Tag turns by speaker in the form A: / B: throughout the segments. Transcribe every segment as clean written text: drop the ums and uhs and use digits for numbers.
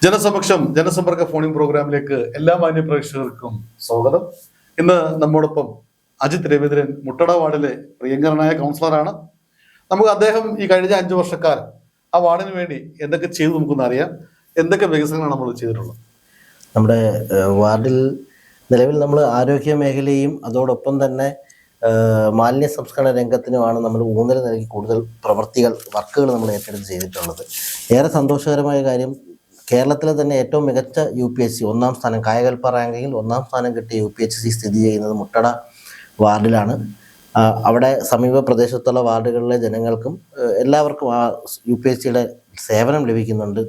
A: ജനസമക്ഷം ജനസമ്പർക്ക phoning പ്രോഗ്രാമിലേക്ക് എല്ലാ മാന്യ പ്രേക്ഷകർക്കും സ്വാഗതം. ഇന്ന് നമ്മോടൊപ്പം അജിത് രവീന്ദ്രൻ മുട്ടട വാർഡിലെ പ്രിയങ്കരനായ കൗൺസിലറാണ്. നമുക്ക് അദ്ദേഹം ഈ കഴിഞ്ഞ 5 വർഷക്കാലം ആ വാർഡിന് വേണ്ടി എന്തൊക്കെ ചെയ്തു നമുക്കൊന്ന് അറിയാം. എന്തൊക്കെ വികസനങ്ങളാണ് നമ്മൾ ചെയ്തിട്ടുള്ളത്?
B: നമ്മുടെ വാർഡിൽ നിലവിൽ നമ്മൾ ആരോഗ്യ മേഖലയും അതോടൊപ്പം തന്നെ മാലിന്യ സംസ്കരണ രംഗത്തിനുമാണ് നമ്മൾ ഊന്നൽ നൽകി കൂടുതൽ വർക്കുകൾ നമ്മൾ ഏറ്റെടുത്ത് ചെയ്തിട്ടുള്ളത്. ഏറെ സന്തോഷകരമായ കാര്യം, കേരളത്തിലെ തന്നെ ഏറ്റവും മികച്ച UPHC 1ാം സ്ഥാനം, കായകൽപ്പ റാങ്കിങ്ങിൽ 1ാം സ്ഥാനം കിട്ടിയ UPHC സ്ഥിതി ചെയ്യുന്നത് മുട്ടട വാർഡിലാണ്. അവിടെ സമീപ പ്രദേശത്തുള്ള വാർഡുകളിലെ ജനങ്ങൾക്കും എല്ലാവർക്കും ആ UPHCയുടെ സേവനം ലഭിക്കുന്നുണ്ട്.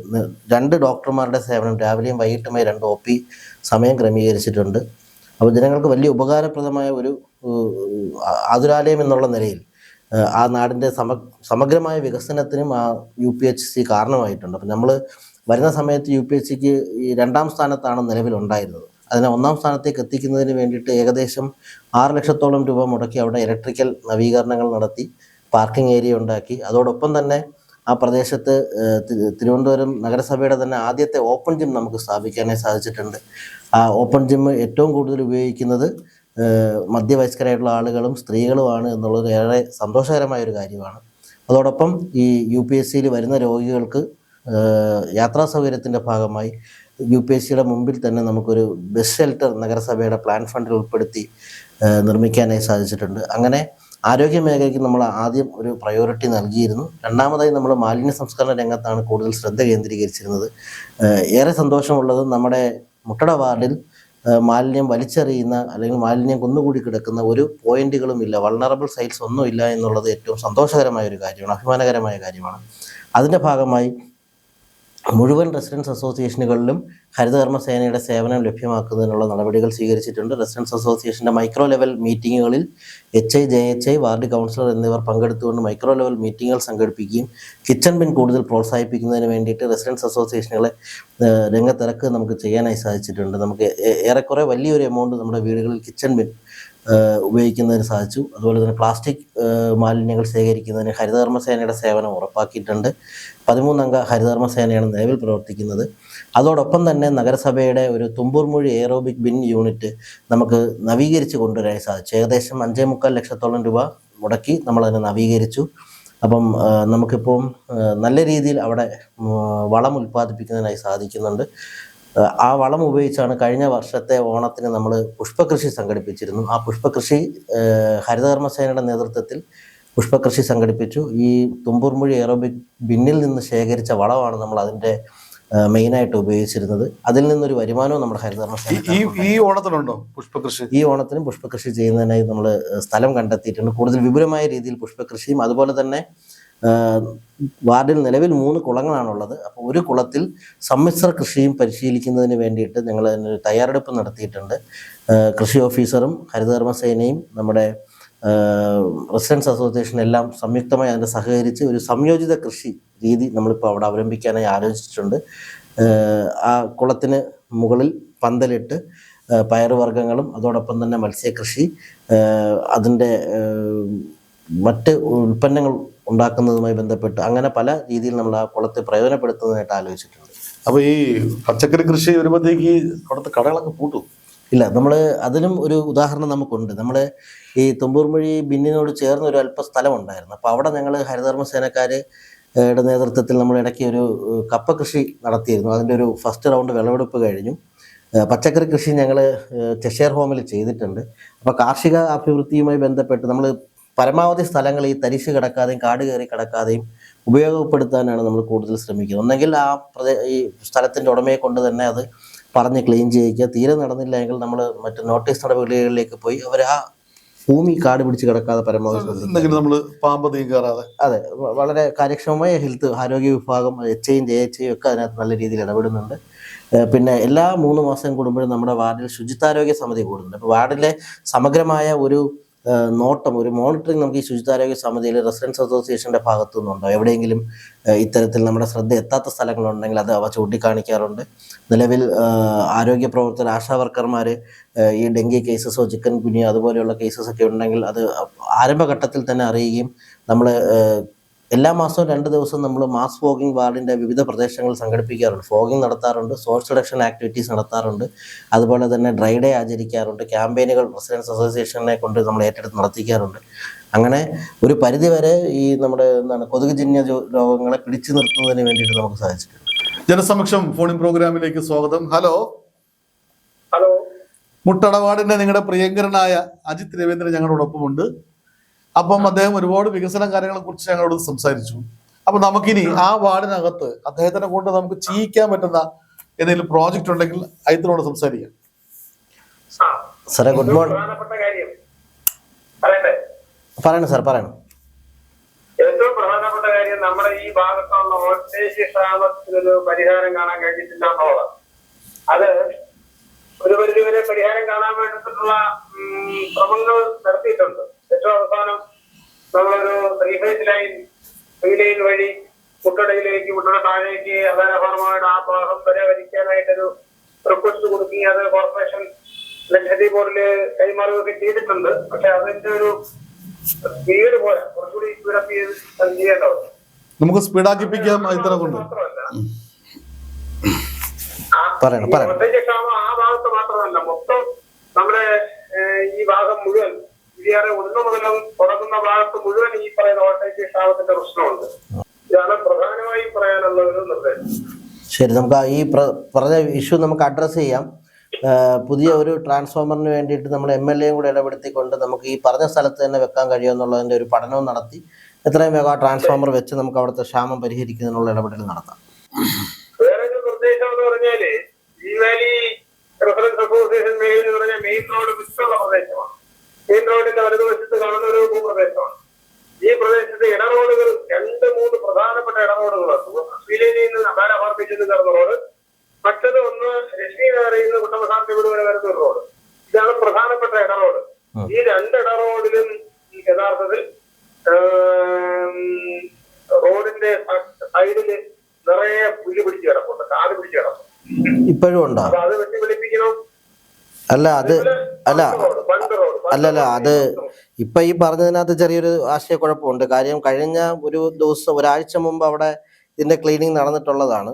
B: 2 ഡോക്ടർമാരുടെ സേവനം രാവിലെയും വൈകിട്ടുമായി 2 OP സമയം ക്രമീകരിച്ചിട്ടുണ്ട്. അപ്പോൾ ജനങ്ങൾക്ക് വലിയ ഉപകാരപ്രദമായ ഒരു ആതുരാലയം എന്നുള്ള നിലയിൽ ആ നാടിൻ്റെ സമഗ്രമായ വികസനത്തിനും ആ UPHC കാരണമായിട്ടുണ്ട്. അപ്പം നമ്മൾ വരുന്ന സമയത്ത് UPHCക്ക് ഈ 2ാം സ്ഥാനത്താണ് നിലവിലുണ്ടായിരുന്നത്. അതിനെ 1ാം സ്ഥാനത്തേക്ക് എത്തിക്കുന്നതിന് വേണ്ടിയിട്ട് ഏകദേശം 6 ലക്ഷത്തോളം രൂപ മുടക്കി അവിടെ ഇലക്ട്രിക്കൽ നവീകരണങ്ങൾ നടത്തി, പാർക്കിംഗ് ഏരിയ ഉണ്ടാക്കി. അതോടൊപ്പം തന്നെ ആ പ്രദേശത്ത് തിരുവനന്തപുരം നഗരസഭയുടെ തന്നെ ആദ്യത്തെ ഓപ്പൺ ജിം നമുക്ക് സ്ഥാപിക്കാനായി സാധിച്ചിട്ടുണ്ട്. ആ ഓപ്പൺ ജിം ഏറ്റവും കൂടുതൽ ഉപയോഗിക്കുന്നത് മധ്യവയസ്കരായിട്ടുള്ള ആളുകളും സ്ത്രീകളുമാണ് എന്നുള്ളത് ഏറെ സന്തോഷകരമായ ഒരു കാര്യമാണ്. അതോടൊപ്പം ഈ UPHCയിൽ വരുന്ന രോഗികൾക്ക് യാത്രാ സൗകര്യത്തിൻ്റെ ഭാഗമായി UPHCയുടെ മുമ്പിൽ തന്നെ നമുക്കൊരു ബസ് ഷെൽട്ടർ നഗരസഭയുടെ പ്ലാൻ ഫണ്ടിൽ ഉൾപ്പെടുത്തി നിർമ്മിക്കാനായി സാധിച്ചിട്ടുണ്ട്. അങ്ങനെ ആരോഗ്യ മേഖലയ്ക്ക് നമ്മൾ ആദ്യം ഒരു പ്രയോറിറ്റി നൽകിയിരുന്നു. രണ്ടാമതായി നമ്മൾ മാലിന്യ സംസ്കരണ രംഗത്താണ് കൂടുതൽ ശ്രദ്ധ കേന്ദ്രീകരിച്ചിരുന്നത്. ഏറെ സന്തോഷമുള്ളത്, നമ്മുടെ മുട്ടട വാർഡിൽ മാലിന്യം വലിച്ചെറിയുന്ന അല്ലെങ്കിൽ മാലിന്യം കുന്നുകൂടി കിടക്കുന്ന ഒരു പോയിന്റുകളും ഇല്ല, വൾണറബിൾ സൈറ്റ്സ് ഒന്നുമില്ല എന്നുള്ളത് ഏറ്റവും സന്തോഷകരമായ ഒരു കാര്യമാണ്, അഭിമാനകരമായ കാര്യമാണ്. അതിൻ്റെ ഭാഗമായി മുഴുവൻ റെസിഡൻസ് അസോസിയേഷനുകളിലും ഹരിതകർമ്മസേനയുടെ സേവനം ലഭ്യമാക്കുന്നതിനുള്ള നടപടികൾ സ്വീകരിച്ചിട്ടുണ്ട്. റെസിഡൻസ് അസോസിയേഷൻ്റെ മൈക്രോ ലെവൽ മീറ്റിങ്ങുകളിൽ HI, JHI, വാർഡ് കൗൺസിലർ എന്നിവർ പങ്കെടുത്തുകൊണ്ട് മൈക്രോ ലെവൽ മീറ്റിങ്ങുകൾ സംഘടിപ്പിക്കുകയും കിച്ചൺ ബിൻ കൂടുതൽ പ്രോത്സാഹിപ്പിക്കുന്നതിന് വേണ്ടിയിട്ട് റെസിഡൻസ് അസോസിയേഷനുകളെ രംഗത്തിറക്കുക നമുക്ക് ചെയ്യാനായി സാധിച്ചിട്ടുണ്ട്. നമുക്ക് ഏറെക്കുറെ വലിയൊരു എമൗണ്ട് നമ്മുടെ വീടുകളിൽ കിച്ചൺ ബിൻ ഉപയോഗിക്കുന്നതിന് സാധിച്ചു. അതുപോലെ തന്നെ പ്ലാസ്റ്റിക് മാലിന്യങ്ങൾ ശേഖരിക്കുന്നതിന് ഹരിതകർമ്മസേനയുടെ സേവനം ഉറപ്പാക്കിയിട്ടുണ്ട്. 13 അംഗ ഹരിതകർമ്മസേനയാണ് നിലവിൽ പ്രവർത്തിക്കുന്നത്. അതോടൊപ്പം തന്നെ നഗരസഭയുടെ ഒരു തുമ്പൂർമൊഴി എയറോബിക് ബിൻ യൂണിറ്റ് നമുക്ക് നവീകരിച്ച് കൊണ്ടുവരാൻ സാധിച്ചു. ഏകദേശം 5.25 ലക്ഷത്തോളം രൂപ മുടക്കി നമ്മളതിനെ നവീകരിച്ചു. അപ്പം നമുക്കിപ്പം നല്ല രീതിയിൽ അവിടെ വളം ഉൽപ്പാദിപ്പിക്കുന്നതിനായി സാധിക്കുന്നുണ്ട്. ആ വളം ഉപയോഗിച്ചാണ് കഴിഞ്ഞ വർഷത്തെ ഓണത്തിന് നമ്മൾ പുഷ്പകൃഷി സംഘടിപ്പിച്ചിരുന്നു. ആ പുഷ്പകൃഷി ഹരിതകർമ്മസേനയുടെ നേതൃത്വത്തിൽ പുഷ്പകൃഷി സംഘടിപ്പിച്ചു. ഈ തുമ്പൂർമൊഴി എയറോബിക് ബിന്നിൽ നിന്ന് ശേഖരിച്ച വളമാണ് നമ്മൾ അതിൻ്റെ മെയിനായിട്ട് ഉപയോഗിച്ചിരുന്നത്. അതിൽ നിന്നൊരു വരുമാനവും നമ്മുടെ ഹരിതകർമ്മസേന
A: ഈ ഓണത്തിനുണ്ടോ പുഷ്പകൃഷി?
B: ഈ ഓണത്തിനും പുഷ്പകൃഷി ചെയ്യുന്നതിനായി നമ്മൾ സ്ഥലം കണ്ടെത്തിയിട്ടുണ്ട്. കൂടുതൽ വിപുലമായ രീതിയിൽ പുഷ്പകൃഷിയും അതുപോലെ തന്നെ വാർഡിൽ നിലവിൽ 3 കുളങ്ങളാണുള്ളത്. അപ്പോൾ ഒരു കുളത്തിൽ സമ്മിശ്ര കൃഷിയും പരിശീലിക്കുന്നതിന് വേണ്ടിയിട്ട് ഞങ്ങൾ അതിനൊരു തയ്യാറെടുപ്പ് നടത്തിയിട്ടുണ്ട്. കൃഷി ഓഫീസറും ഹരിതകർമ്മസേനയും നമ്മുടെ റെസിഡൻസ് അസോസിയേഷൻ എല്ലാം സംയുക്തമായി അതിൻ്റെ സഹകരിച്ച് ഒരു സംയോജിത കൃഷി രീതി നമ്മളിപ്പോൾ അവിടെ അവലംബിക്കാനായി ആലോചിച്ചിട്ടുണ്ട്. ആ കുളത്തിന് മുകളിൽ പന്തലിട്ട് പയറുവർഗ്ഗങ്ങളും അതോടൊപ്പം തന്നെ മത്സ്യകൃഷി, അതിൻ്റെ മറ്റ് ഉൽപ്പന്നങ്ങൾ ഉണ്ടാക്കുന്നതുമായി ബന്ധപ്പെട്ട് അങ്ങനെ പല രീതിയിൽ നമ്മൾ ആ കുളത്തെ പ്രയോജനപ്പെടുത്തുന്നതായിട്ട് ആലോചിച്ചിട്ടുണ്ട്.
A: അപ്പോൾ ഈ പച്ചക്കറി കൃഷി വരുമ്പോഴത്തേക്ക് അവിടുത്തെ കടകളൊക്കെ പൂട്ടും?
B: ഇല്ല, നമ്മൾ അതിനും ഒരു ഉദാഹരണം നമുക്കുണ്ട്. നമ്മൾ ഈ തുമ്പൂർമൊഴി ബിന്നിനോട് ചേർന്ന് ഒരു അല്പ സ്ഥലം ഉണ്ടായിരുന്നു. അപ്പോൾ അവിടെ ഞങ്ങൾ ഹരിതകർമ്മസേനക്കാരുടെ നേതൃത്വത്തിൽ നമ്മൾ ഇടയ്ക്ക് ഒരു കപ്പ കൃഷി നടത്തിയിരുന്നു. അതിൻ്റെ ഒരു ഫസ്റ്റ് റൗണ്ട് വിളവെടുപ്പ് കഴിഞ്ഞു. പച്ചക്കറി കൃഷി ഞങ്ങൾ ചെഷെയർ ഹോമിൽ ചെയ്തിട്ടുണ്ട്. അപ്പോൾ കാർഷിക അഭിവൃദ്ധിയുമായി ബന്ധപ്പെട്ട് നമ്മൾ പരമാവധി സ്ഥലങ്ങൾ ഈ തരിശ് കിടക്കാതെയും കാട് കയറി കിടക്കാതെയും ഉപയോഗപ്പെടുത്താനാണ് നമ്മൾ കൂടുതൽ ശ്രമിക്കുന്നത്. ഒന്നെങ്കിൽ ഈ സ്ഥലത്തിൻ്റെ ഉടമയെ കൊണ്ട് തന്നെ അത് പറഞ്ഞ് ക്ലീൻ ചെയ്യിക്കുക. തീരെ നടന്നില്ല എങ്കിൽ നമ്മൾ മറ്റ് നോട്ടീസ് നടപടികളിലേക്ക് പോയി അവർ ആ ഭൂമി കാട് പിടിച്ച് കിടക്കാതെ പരമാവധി
A: നമ്മൾ പാമ്പ് തീരാതെ.
B: അതെ, വളരെ കാര്യക്ഷമമായ ആരോഗ്യ വിഭാഗം HIയും JHIയും ഒക്കെ അതിനകത്ത് നല്ല രീതിയിൽ ഇടപെടുന്നുണ്ട്. പിന്നെ എല്ലാ 3 മാസം കൂടുമ്പോഴും നമ്മുടെ വാർഡിൽ ശുചിത്വാരോഗ്യ സമിതി കൂടുന്നുണ്ട്. അപ്പോൾ വാർഡിലെ സമഗ്രമായ ഒരു നോട്ടം, ഒരു മോണിറ്ററിങ് നമുക്ക് ഈ ശുചിത്വാരോഗ്യ സമിതിയിൽ റെസിഡൻസ് അസോസിയേഷൻ്റെ ഭാഗത്തു നിന്നുണ്ടോ, എവിടെയെങ്കിലും ഇത്തരത്തിൽ നമ്മുടെ ശ്രദ്ധ എത്താത്ത സ്ഥലങ്ങളുണ്ടെങ്കിൽ അത് അവ ചൂണ്ടിക്കാണിക്കാറുണ്ട്. നിലവിൽ ആരോഗ്യ പ്രവർത്തകർ, ആശാ വർക്കർമാർ ഈ ഡെങ്കി കേസസോ ചിക്കൻ ഗുനിയ അതുപോലെയുള്ള കേസസൊക്കെ ഉണ്ടെങ്കിൽ അത് ആരംഭഘട്ടത്തിൽ തന്നെ അറിയുകയും നമ്മൾ എല്ലാ മാസവും 2 ദിവസം നമ്മൾ മാസ് ഫോഗിംഗ് വാർഡിൻ്റെ വിവിധ പ്രദേശങ്ങളിൽ സംഘടിപ്പിക്കാറുണ്ട്. ഫോഗിംഗ് നടത്താറുണ്ട്, സോഴ്സ് റിഡക്ഷൻ ആക്ടിവിറ്റീസ് നടത്താറുണ്ട്, അതുപോലെ തന്നെ ഡ്രൈ ഡേ ആചരിക്കാറുണ്ട്, ക്യാമ്പയിനുകൾ റെസിഡൻസ് അസോസിയേഷനെ കൊണ്ട് നമ്മൾ ഏറ്റെടുത്ത് നടത്തിക്കാറുണ്ട്. അങ്ങനെ ഒരു പരിധിവരെ ഈ നമ്മുടെ കൊതുകുജന്യ രോഗങ്ങളെ പിടിച്ചു നിർത്തുന്നതിന് വേണ്ടിയിട്ട് നമുക്ക് സാധിച്ചിട്ടുണ്ട്.
A: ജനസമക്ഷം ഫോണിൻ പ്രോഗ്രാമിലേക്ക് സ്വാഗതം. ഹലോ
C: ഹലോ,
A: മുട്ടടവാടിന്റെ നിങ്ങളുടെ പ്രിയങ്കരനായ അജിത് രവീന്ദ്രൻ ഞങ്ങളോടൊപ്പമുണ്ട്. അപ്പം അദ്ദേഹം ഒരുപാട് വികസന കാര്യങ്ങളെ കുറിച്ച് ഞങ്ങളോട് സംസാരിച്ചു. അപ്പൊ നമുക്കിനി ആ വാർഡിനകത്ത് അദ്ദേഹത്തിനെ കൊണ്ട് നമുക്ക് ചെയ്യിക്കാൻ പറ്റുന്ന എന്തെങ്കിലും പ്രോജക്റ്റ് ഉണ്ടെങ്കിൽ അജിത്തിനോട് സംസാരിക്കാം.
B: സാറേ ഗുഡ് മോർണിംഗ്.
C: പ്രധാനപ്പെട്ട കാര്യം പറയട്ടെ?
B: പറയണം സാർ, പറയണം.
C: ഏറ്റവും പ്രധാനപ്പെട്ട കാര്യം നമ്മുടെ ഈ ഭാഗത്തുള്ള വോൾട്ടേജ് ക്ഷാമത്തിനൊരു പരിഹാരം കാണാൻ കഴിഞ്ഞിട്ടില്ല എന്നുള്ളതാണ്. അത് ഒരു പരിധിവരെ പരിഹാരം കാണാൻ വേണ്ടിയിട്ടുള്ള ശ്രമങ്ങൾ നടത്തിയിട്ടുണ്ട്. ഏറ്റവും അവസാനം നമ്മളൊരു 3 ലൈൻ വഴി മുട്ടടയിലേക്ക്, മുട്ടട താഴേക്ക് അധാരഭാഗമായിട്ട് ആ ഭാഗം വരെ വലിക്കാനായിട്ടൊരു റിക്വസ്റ്റ് കൊടുക്കുകയും അത് കോർപ്പറേഷൻ ലക്ഷദ്വീപ് ബോർഡില് കൈമാറുകയൊക്കെ ചെയ്തിട്ടുണ്ട്. പക്ഷെ അതിന്റെ ഒരു സ്പീഡ് പോരാ, കുറച്ചുകൂടി സ്പീഡപ്പ് ചെയ്ത് ചെയ്യേണ്ടത്.
A: നമുക്ക് സ്പീഡാക്കിപ്പിക്കാം അജിത്തിനെ കൊണ്ട്.
C: വോൾട്ടേജ് ക്ഷാമം ആ ഭാഗത്ത് മാത്രമല്ല, മൊത്തം നമ്മുടെ ഈ ഭാഗം മുഴുവൻ ഇതിയേറെ 1 മുതൽ തുടങ്ങുന്ന ഭാഗത്ത് മുഴുവൻ ഈ പറയുന്ന വോൾട്ടേജ് ക്ഷാമത്തിന്റെ പ്രശ്നമുണ്ട്. ഇതാണ് പ്രധാനമായും പറയാനുള്ള ഒരു നിർദ്ദേശം.
B: ശരി, നമുക്ക് ഈ പറഞ്ഞ ഇഷ്യൂ നമുക്ക് അഡ്രസ്സ് ചെയ്യാം. പുതിയ ഒരു ട്രാൻസ്ഫോമറിന് വേണ്ടിയിട്ട് നമ്മൾ MLA കൂടെ ഇടപെടുത്തിക്കൊണ്ട് നമുക്ക് ഈ പറഞ്ഞ സ്ഥലത്ത് തന്നെ വെക്കാൻ കഴിയുമെന്നുള്ളതിൻ്റെ ഒരു പഠനവും നടത്തി എത്രയും വേഗം ആ ട്രാൻസ്ഫോമർ വെച്ച് നമുക്ക് അവിടുത്തെ ക്ഷാമം പരിഹരിക്കുന്നതിനുള്ള ഇടപെടൽ നടത്താം.
C: വേറൊരു നിർദ്ദേശം എന്ന് പറഞ്ഞാല് ഈ വാലി റെഫറൻസ് അസോസിയേഷൻ മേഖല എന്ന് പറഞ്ഞാൽ മെയിൻ റോഡ് വിട്ടുള്ള പ്രദേശമാണ്. മെയിൻ റോഡിന്റെ വലതുവശത്ത് കാണുന്ന ഒരു ഭൂപ്രദേശമാണ്. ഈ പ്രദേശത്ത് ഇടറോഡുകൾ 2-3 പ്രധാനപ്പെട്ട ഇടറോഡുകളുണ്ട്. ശ്രീലേരിയിൽ നിന്ന് അപാര പാർപ്പിച്ചിൽ നിന്ന് കടന്ന റോഡ്, മറ്റത് ഒന്ന് ലക്ഷ്മി നഗറിൽ നിന്ന് കുട്ടമസാറിന്റെ വീട് വരെ വരുന്ന ഒരു റോഡ്. ഇതാണ് പ്രധാനപ്പെട്ട ഇടറോഡ്. ഈ 2 ഇടറോഡിലും യഥാർത്ഥത്തിൽ റോഡിന്റെ സൈഡില് നിറയെ പുല്ല് പിടിച്ച് കിടപ്പുണ്ട്, കാട് പിടിച്ച് കിടപ്പുണ്ട്.
B: ഇപ്പോഴും ഉണ്ടോ?
C: അത് വെട്ടി വെളിപ്പിക്കണം.
B: അല്ല അത് ഇപ്പൊ ഈ പറഞ്ഞതിനകത്ത് ചെറിയൊരു ആശയക്കുഴപ്പമുണ്ട്. കാര്യം കഴിഞ്ഞ ഒരു ദിവസം, ഒരാഴ്ച മുമ്പ് അവിടെ ഇതിന്റെ ക്ലീനിങ് നടന്നിട്ടുള്ളതാണ്.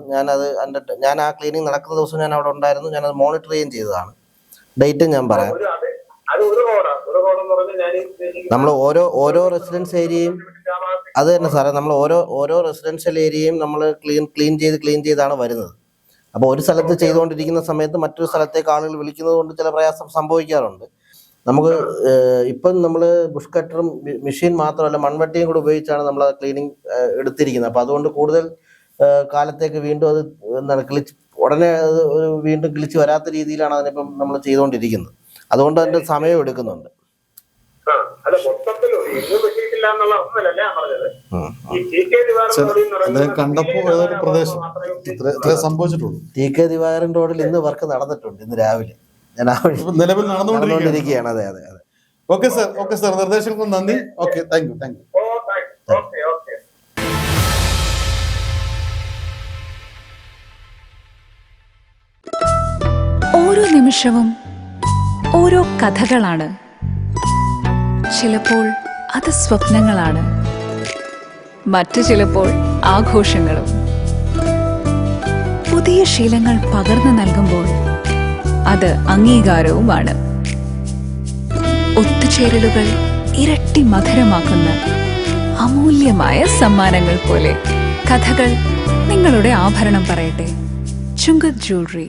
B: ഞാൻ ആ ക്ലീനിങ് നടക്കുന്ന ദിവസം ഞാൻ അവിടെ ഉണ്ടായിരുന്നു. ഞാനത് മോണിറ്റർ ചെയ്യുകയും ചെയ്തതാണ്. ഡേറ്റും ഞാൻ പറയാം. നമ്മൾ ഓരോ റെസിഡൻസ് ഏരിയയും അത് തന്നെ സാറേ, നമ്മൾ ഓരോ റെസിഡൻഷ്യൽ ഏരിയയും നമ്മൾ ക്ലീൻ ചെയ്താണ് വരുന്നത്. അപ്പോൾ ഒരു സ്ഥലത്ത് ചെയ്തുകൊണ്ടിരിക്കുന്ന സമയത്ത് മറ്റൊരു സ്ഥലത്തേക്ക് ആളുകൾ വിളിക്കുന്നത് കൊണ്ട് ചില പ്രയാസം സംഭവിക്കാറുണ്ട്. നമുക്ക് ഇപ്പം നമ്മൾ ബുഷ് കട്ടറും മെഷീൻ മാത്രമല്ല മൺവെട്ടിയും കൂടെ ഉപയോഗിച്ചാണ് നമ്മൾ ആ ക്ലീനിങ് എടുത്തിരിക്കുന്നത്. അപ്പോൾ അതുകൊണ്ട് കൂടുതൽ കാലത്തേക്ക് വീണ്ടും അത് ഉടനെ അത് വീണ്ടും കിളിച്ച് വരാത്ത രീതിയിലാണ് അതിനിപ്പം നമ്മൾ ചെയ്തുകൊണ്ടിരിക്കുന്നത്. അതുകൊണ്ട് അതിൻ്റെ സമയം എടുക്കുന്നുണ്ട്. TK ദിവാകരൻ റോഡിൽ ഇന്ന് വർക്ക് നടന്നിട്ടുണ്ട്. ഇന്ന് രാവിലെ ഞാൻ
A: നിലവിൽ നടന്നുകൊണ്ടിരിക്കുകയാണ്.
B: അതെ.
A: ഓക്കെ സാർ, നിർദ്ദേശങ്ങൾക്ക് നന്ദി. Okay, thank you.
D: ഓരോ നിമിഷവും ഓരോ കഥകളാണ്. ചിലപ്പോൾ അത് സ്വപ്നങ്ങളാണ്, മറ്റു ചിലപ്പോൾ ആഘോഷങ്ങളും. പുതിയ ശീലങ്ങൾ പകർന്നു നൽകുമ്പോൾ അത് അംഗീകാരവുമാണ്. ഒത്തുചേരലുകൾ ഇരട്ടി മധുരമാക്കുന്ന അമൂല്യമായ സമ്മാനങ്ങൾ പോലെ കഥകൾ നിങ്ങളുടെ ആഭരണം പറയട്ടെ. Chungath jewellery.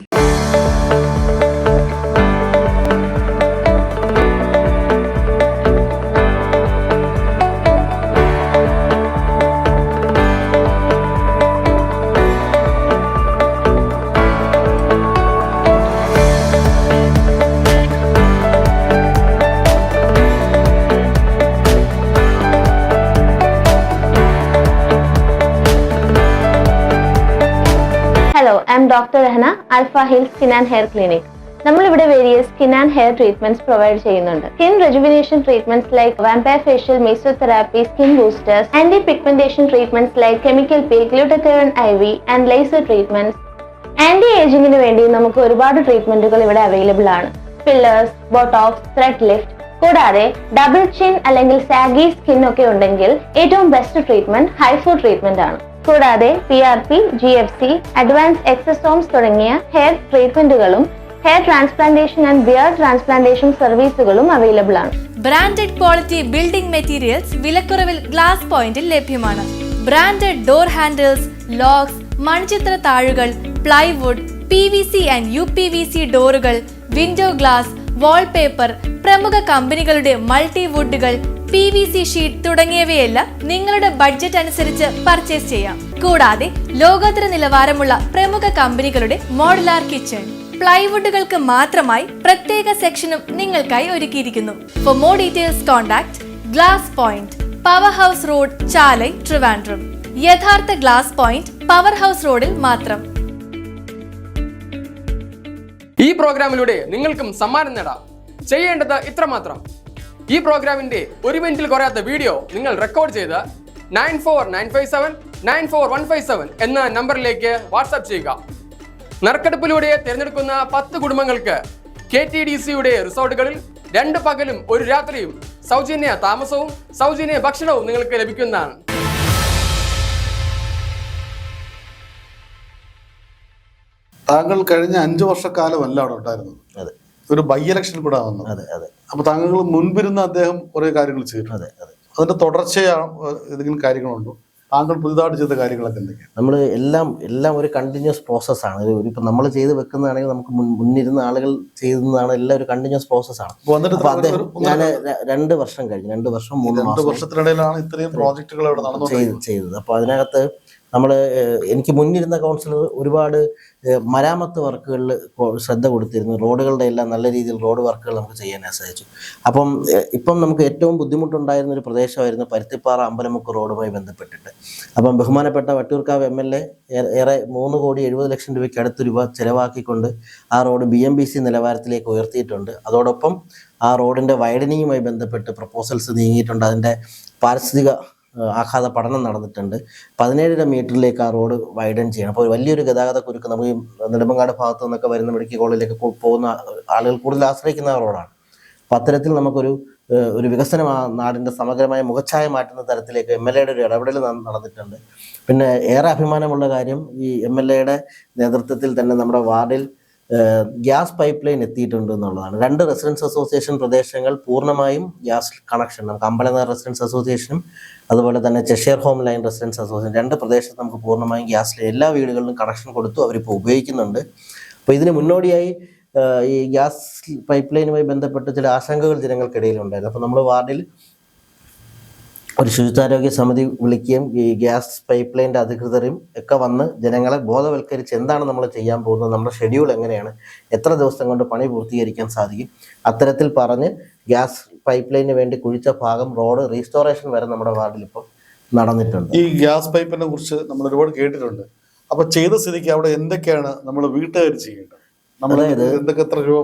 E: Hello, I am Dr. Rehna, Alpha Hill Skin and Hair Clinic. നമ്മളിവിടെ various skin and hair treatments provide ചെയ്യുന്നുണ്ട്. Skin rejuvenation treatments like vampire facial, mesotherapy, skin boosters, anti pigmentation treatments like chemical peel, glutathione IV and laser treatments. Anti ഏജിങ്ങിന് വേണ്ടി നമുക്ക് ഒരുപാട് ട്രീറ്റ്മെന്റുകൾ ഇവിടെ available ആണ്. Fillers, botox, thread lift, കൂടാതെ double chin അല്ലെങ്കിൽ സാഗി സ്കിൻ ഒക്കെ ഉണ്ടെങ്കിൽ ഏറ്റവും ബെസ്റ്റ് ട്രീറ്റ്മെന്റ് ഹൈഫു ട്രീറ്റ്മെന്റ് ആണ്. കൂടാതെ PRP, GFC, അഡ്വാൻസ് എക്സസോംസ് തുടങ്ങിയ ഹെയർ ട്രീറ്റ്മെന്റുകളും hair transplantation and beard transplantation സർവീസുകളും അവൈലബിൾ ആണ്.
F: ബ്രാൻഡഡ് ക്വാളിറ്റി ബിൽഡിംഗ് മെറ്റീരിയൽസ് വിലക്കുറവിൽ ഗ്ലാസ് പോയിന്റിൽ ലഭ്യമാണ്. ബ്രാൻഡഡ് ഡോർ ഹാൻഡിൽസ്, ലോക്സ്, മൺചിത്ര താഴുകൾ, പ്ലൈവുഡ്, PVC ആൻഡ് UPVC ഡോറുകൾ, വിൻഡോ ഗ്ലാസ്, വാൾപേപ്പർ, പ്രമുഖ കമ്പനികളുടെ മൾട്ടിവുഡുകൾ, PVC ഷീറ്റ് തുടങ്ങിയവയെല്ലാം നിങ്ങളുടെ ബഡ്ജറ്റ് അനുസരിച്ച് പർച്ചേസ് ചെയ്യാം. കൂടാതെ ലോകോത്തര നിലവാരമുള്ള പ്രമുഖ കമ്പനികളുടെ മോഡുലാർ കിച്ചൺ, പ്ലൈവുഡുകൾക്ക് മാത്രമായി പ്രത്യേക സെക്ഷനും നിങ്ങൾക്കായി ഒരുക്കിയിരിക്കുന്നു. For more details contact glass point, power house road, Chalai, Trivandrum. യഥാർത്ഥ ഗ്ലാസ് പോയിന്റ് പവർ ഹൗസ് റോഡിൽ മാത്രം.
G: ഈ പ്രോഗ്രാമിലൂടെ നിങ്ങൾക്കും സമ്മാനം നേടാം. ചെയ്യേണ്ടത് ഇത്രമാത്രം: ഈ പ്രോഗ്രാമിന്റെ 1 മിനിറ്റിൽ കുറയാത്ത വീഡിയോ നിങ്ങൾ റെക്കോർഡ് ചെയ്ത് 9495794157 എന്ന നമ്പറിലേക്ക് വാട്സാപ്പ് ചെയ്യുക. നറുക്കെടുപ്പിലൂടെ തിരഞ്ഞെടുക്കുന്ന 10 കുടുംബങ്ങൾക്ക് KTDCയുടെ റിസോർട്ടുകളിൽ 2 പകലും 1 രാത്രിയും സൗജന്യ താമസവും സൗജന്യ ഭക്ഷണവും നിങ്ങൾക്ക് ലഭിക്കുന്നതാണ്.
A: താങ്കൾ കഴിഞ്ഞ 5 വർഷക്കാലമല്ല അവിടെ ഉണ്ടായിരുന്നത്.
B: അതെ.
A: ഒരു ബൈ ഇലക്ഷൻ കൂടെ വന്നു.
B: അതെ അതെ.
A: അപ്പൊ താങ്കൾ മുൻപിരുന്ന അദ്ദേഹം കുറെ കാര്യങ്ങൾ ചെയ്തു.
B: അതെ അതെ.
A: അതിന്റെ തുടർച്ചയാണ് ഏതെങ്കിലും കാര്യങ്ങളുണ്ടോ? താങ്കൾ പുതുതായിട്ട് ചെയ്ത കാര്യങ്ങളൊക്കെ എന്തൊക്കെയാണ്?
B: നമ്മൾ എല്ലാം ഒരു കണ്ടിന്യൂസ് പ്രോസസ്സാണ്. ഇപ്പം നമ്മൾ ചെയ്ത് വെക്കുന്നതാണെങ്കിൽ നമുക്ക് മുന്നിരുന്ന ആളുകൾ ചെയ്യുന്നതാണ് എല്ലാം ഒരു കണ്ടിന്യൂസ് പ്രോസസ്സാണ്. ഞാൻ 2 വർഷം കഴിഞ്ഞു, 2 വർഷം 3 മാസം
A: വർഷത്തിനിടയിലാണ് ഇത്രയും പ്രോജക്റ്റുകൾ അവിടെ നടന്നു
B: ചെയ്തത്. അപ്പോൾ അതിനകത്ത് എനിക്ക് മുന്നിരുന്ന കൗൺസിലർ ഒരുപാട് മരാമത്ത് വർക്കുകളിൽ ശ്രദ്ധ കൊടുത്തിരുന്നു. റോഡുകളുടെ എല്ലാം നല്ല രീതിയിൽ റോഡ് വർക്കുകൾ നമുക്ക് ചെയ്യാനായി സാധിച്ചു. ഇപ്പം നമുക്ക് ഏറ്റവും ബുദ്ധിമുട്ടുണ്ടായിരുന്ന ഒരു പ്രദേശമായിരുന്നു പരുത്തിപ്പാറ അമ്പലമുക്ക് റോഡുമായി ബന്ധപ്പെട്ടിട്ട്. ബഹുമാനപ്പെട്ട വട്ടിയൂർക്കാവ് MLA ഏറെ 3,70,00,000 രൂപയ്ക്ക് അടുത്ത് രൂപ ചെലവാക്കിക്കൊണ്ട് ആ റോഡ് BMBC നിലവാരത്തിലേക്ക് ഉയർത്തിയിട്ടുണ്ട്. അതോടൊപ്പം ആ റോഡിൻ്റെ വൈഡനിങ്ങുമായി ബന്ധപ്പെട്ട് പ്രപ്പോസൽസ് നീങ്ങിയിട്ടുണ്ട്. അതിൻ്റെ പാരിസ്ഥിതിക ആഘാത പഠനം നടന്നിട്ടുണ്ട്. 17 മീറ്ററിലേക്ക് ആ റോഡ് വൈഡൻ ചെയ്യണം. അപ്പോൾ വലിയൊരു ഗതാഗത കുരുക്ക് നമുക്ക് ഈ നെടുമങ്ങാട് ഭാഗത്തു നിന്നൊക്കെ വരുന്ന മെഡിക്കൽ കോളേജിലേക്ക് പോകുന്ന ആളുകൾ കൂടുതൽ ആശ്രയിക്കുന്ന ആ റോഡാണ്. അപ്പം അത്തരത്തിൽ നമുക്കൊരു വികസനം ആ നാടിൻ്റെ സമഗ്രമായ മുഖച്ഛായ മാറ്റുന്ന തരത്തിലേക്ക് MLAയുടെ ഒരു ഇടപെടൽ നടന്നിട്ടുണ്ട്. പിന്നെ ഏറെ അഭിമാനമുള്ള കാര്യം ഈ MLAയുടെ നേതൃത്വത്തിൽ തന്നെ നമ്മുടെ വാർഡിൽ ഗ്യാസ് പൈപ്പ് ലൈൻ എത്തിയിട്ടുണ്ട് എന്നുള്ളതാണ്. 2 റെസിഡൻസ് അസോസിയേഷൻ പ്രദേശങ്ങൾ പൂർണ്ണമായും ഗ്യാസ് കണക്ഷൻ, നമുക്ക് അമ്പലനഗർ റെസിഡൻസ് അസോസിയേഷനും അതുപോലെ തന്നെ Cheshire home line residence association 2 പ്രദേശത്ത് നമുക്ക് പൂർണ്ണമായും ഗ്യാസ് എല്ലാ വീടുകളിലും കണക്ഷൻ കൊടുത്തു. അവരിപ്പോൾ ഉപയോഗിക്കുന്നുണ്ട്. അപ്പോൾ ഇതിന് മുന്നോടിയായി ഈ ഗ്യാസ് പൈപ്പ് ലൈനുമായി ബന്ധപ്പെട്ട് ചില ആശങ്കകൾ ജനങ്ങൾക്കിടയിലുണ്ടായിരുന്നു. അപ്പോൾ നമ്മൾ വാർഡിൽ ഒരു ശുചിത്വാരോഗ്യ സമിതി വിളിക്കുകയും ഈ ഗ്യാസ് പൈപ്പ് ലൈൻ്റെ അധികൃതരും ഒക്കെ വന്ന് ജനങ്ങളെ ബോധവൽക്കരിച്ച് എന്താണ് നമ്മൾ ചെയ്യാൻ പോകുന്നത്, നമ്മുടെ ഷെഡ്യൂൾ എങ്ങനെയാണ്, എത്ര ദിവസം കൊണ്ട് പണി പൂർത്തീകരിക്കാൻ സാധിക്കും, അത്തരത്തിൽ പറഞ്ഞ് ഗ്യാസ് പൈപ്പ് ലൈനിന് വേണ്ടി കുഴിച്ച ഭാഗം റോഡ് റീസ്റ്റോറേഷൻ വരെ നമ്മുടെ വാർഡിൽ ഇപ്പോൾ നടന്നിട്ടുണ്ട്.
A: ഈ ഗ്യാസ് പൈപ്പിനെ കുറിച്ച് നമ്മൾ ഒരുപാട് കേട്ടിട്ടുണ്ട്. അപ്പൊ ചെയ്ത സ്ഥിതിക്ക് അവിടെ എന്തൊക്കെയാണ് നമ്മൾ വീട്ടുകാർ ചെയ്യേണ്ടത്? എന്തൊക്കെ എത്ര രൂപ